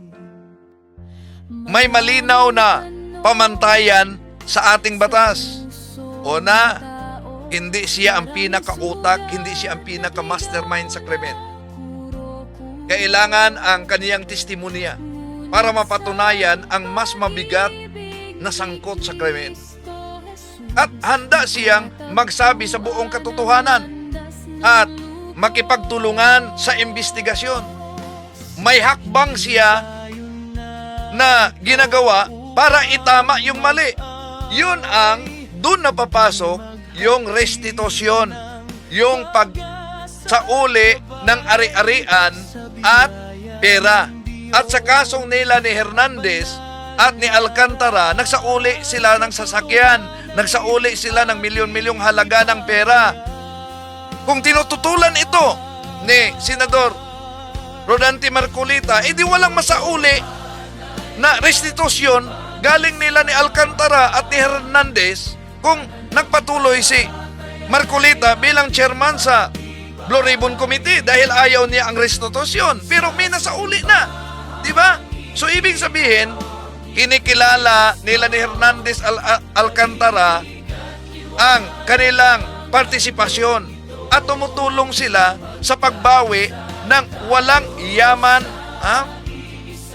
May malinaw na pamantayan sa ating batas. Una, hindi siya ang pinakautak, hindi siya ang pinaka-mastermind sa krimen. Kailangan ang kaniyang testimonya para mapatunayan ang mas mabigat na sangkot sa krimen. At handa siyang magsabi sa buong katotohanan at makipagtulungan sa investigasyon. May hakbang siya na ginagawa para itama yung mali. Yun ang doon na papasok yung restitusyon, yung pagsauli ng ari-arian at pera. At sa kasong nila ni Hernandez at ni Alcantara, nagsauli sila ng sasakyan, nagsauli sila ng milyon-milyong halaga ng pera. Kung tinututulan ito ni Senador Rodante Marcolita, edi walang masauli na restitusyon galing nila ni Alcantara at ni Hernandez kung nagpatuloy si Marcolita bilang chairman sa Blue Ribbon Committee dahil ayaw niya ang restitusyon. Pero may nasauli na. Di ba? So, ibig sabihin, kinikilala nila ni Hernandez Alcantara ang kanilang partisipasyon at tumutulong sila sa pagbawi ng walang yaman,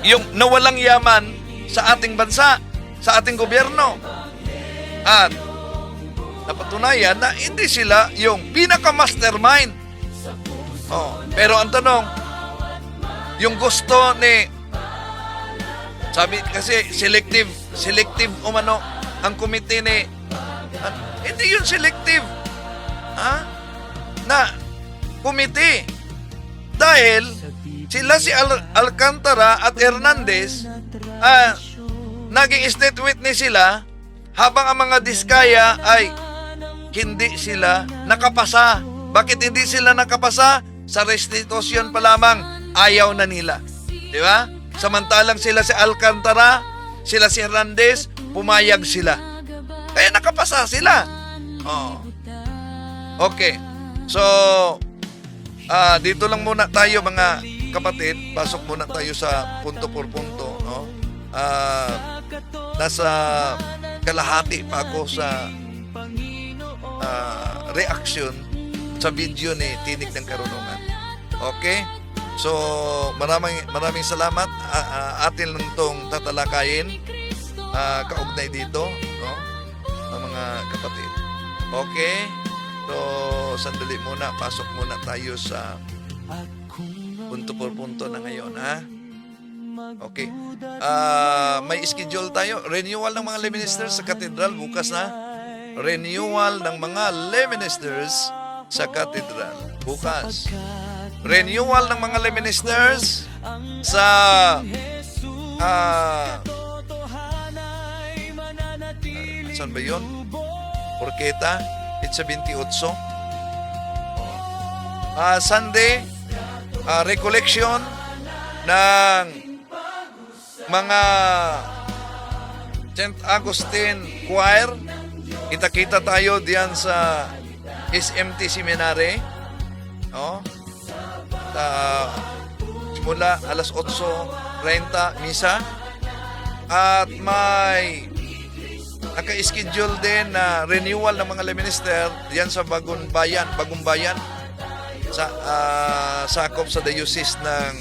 yung nawalang yaman sa ating bansa, sa ating gobyerno. At napatunayan na hindi sila yung pinaka-mastermind. Pero ang tanong, yung gusto ni, sabi kasi selective umano ang komite ni, hindi yun selective na komite. Dahil sila si Alcantara at Hernandez, naging state witness sila habang ang mga diskaya ay hindi sila nakapasa. Bakit hindi sila nakapasa? Sa restitution pa lamang, ayaw na nila. Di ba? Samantalang sila si Alcantara, sila si Hernandez, pumayag sila. Kaya nakapasa sila. Okay. So, dito lang muna tayo mga kapatid. Pasok muna tayo sa punto por punto. No? Nasa kalahati pa ako sa reaction sa video ni Tinig ng Karunungan. Okay? So, maraming salamat. Atin lang itong tatalakayin. Kaugnay dito, no? Ng mga kapatid. Okay? So, sandali muna. Pasok muna tayo sa punto por punto na ngayon, ha? Okay. May schedule tayo. Renewal ng mga lay ministers sa katedral bukas na. Renewal ng mga lay ministers sa katedral bukas. Renewal ng mga lay ministers sa saan ba yun? Orqueta, Pizza 28. Sunday, recollection ng mga St. Augustine Choir. Kita-kita tayo diyan sa SMT Seminary. Simula alas 8:30 misa. At may naka-schedule din na renewal ng mga lay minister diyan sa Bagong Bayan sa sakop sa diocese ng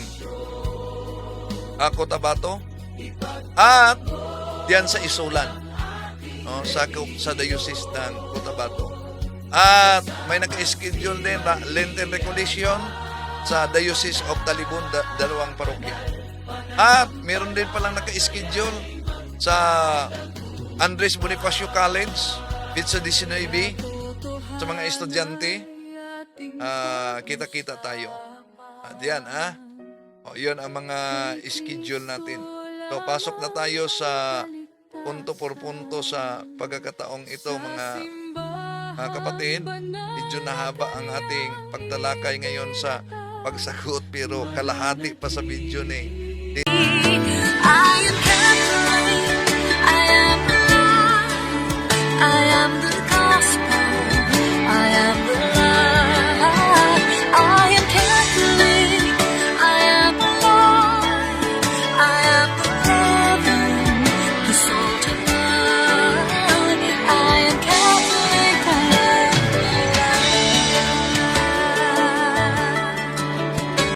Cotabato at diyan sa Isulan, sakop sa diocese ng Cotabato. At may naka-schedule din na Lenten Recollection sa Diocese of Talibon, dalawang parokya. At meron din palang naka-schedule sa Andres Bonifacio College, Pizza 19, sa mga estudyante. Kita-kita tayo. Diyan, yun ang mga schedule natin. So, pasok na tayo sa punto por punto sa pagkakataong ito, mga kapatid. Medyo nahaba ang ating pagtalakay ngayon sa pagsagot, pero kalahati pa sa video ni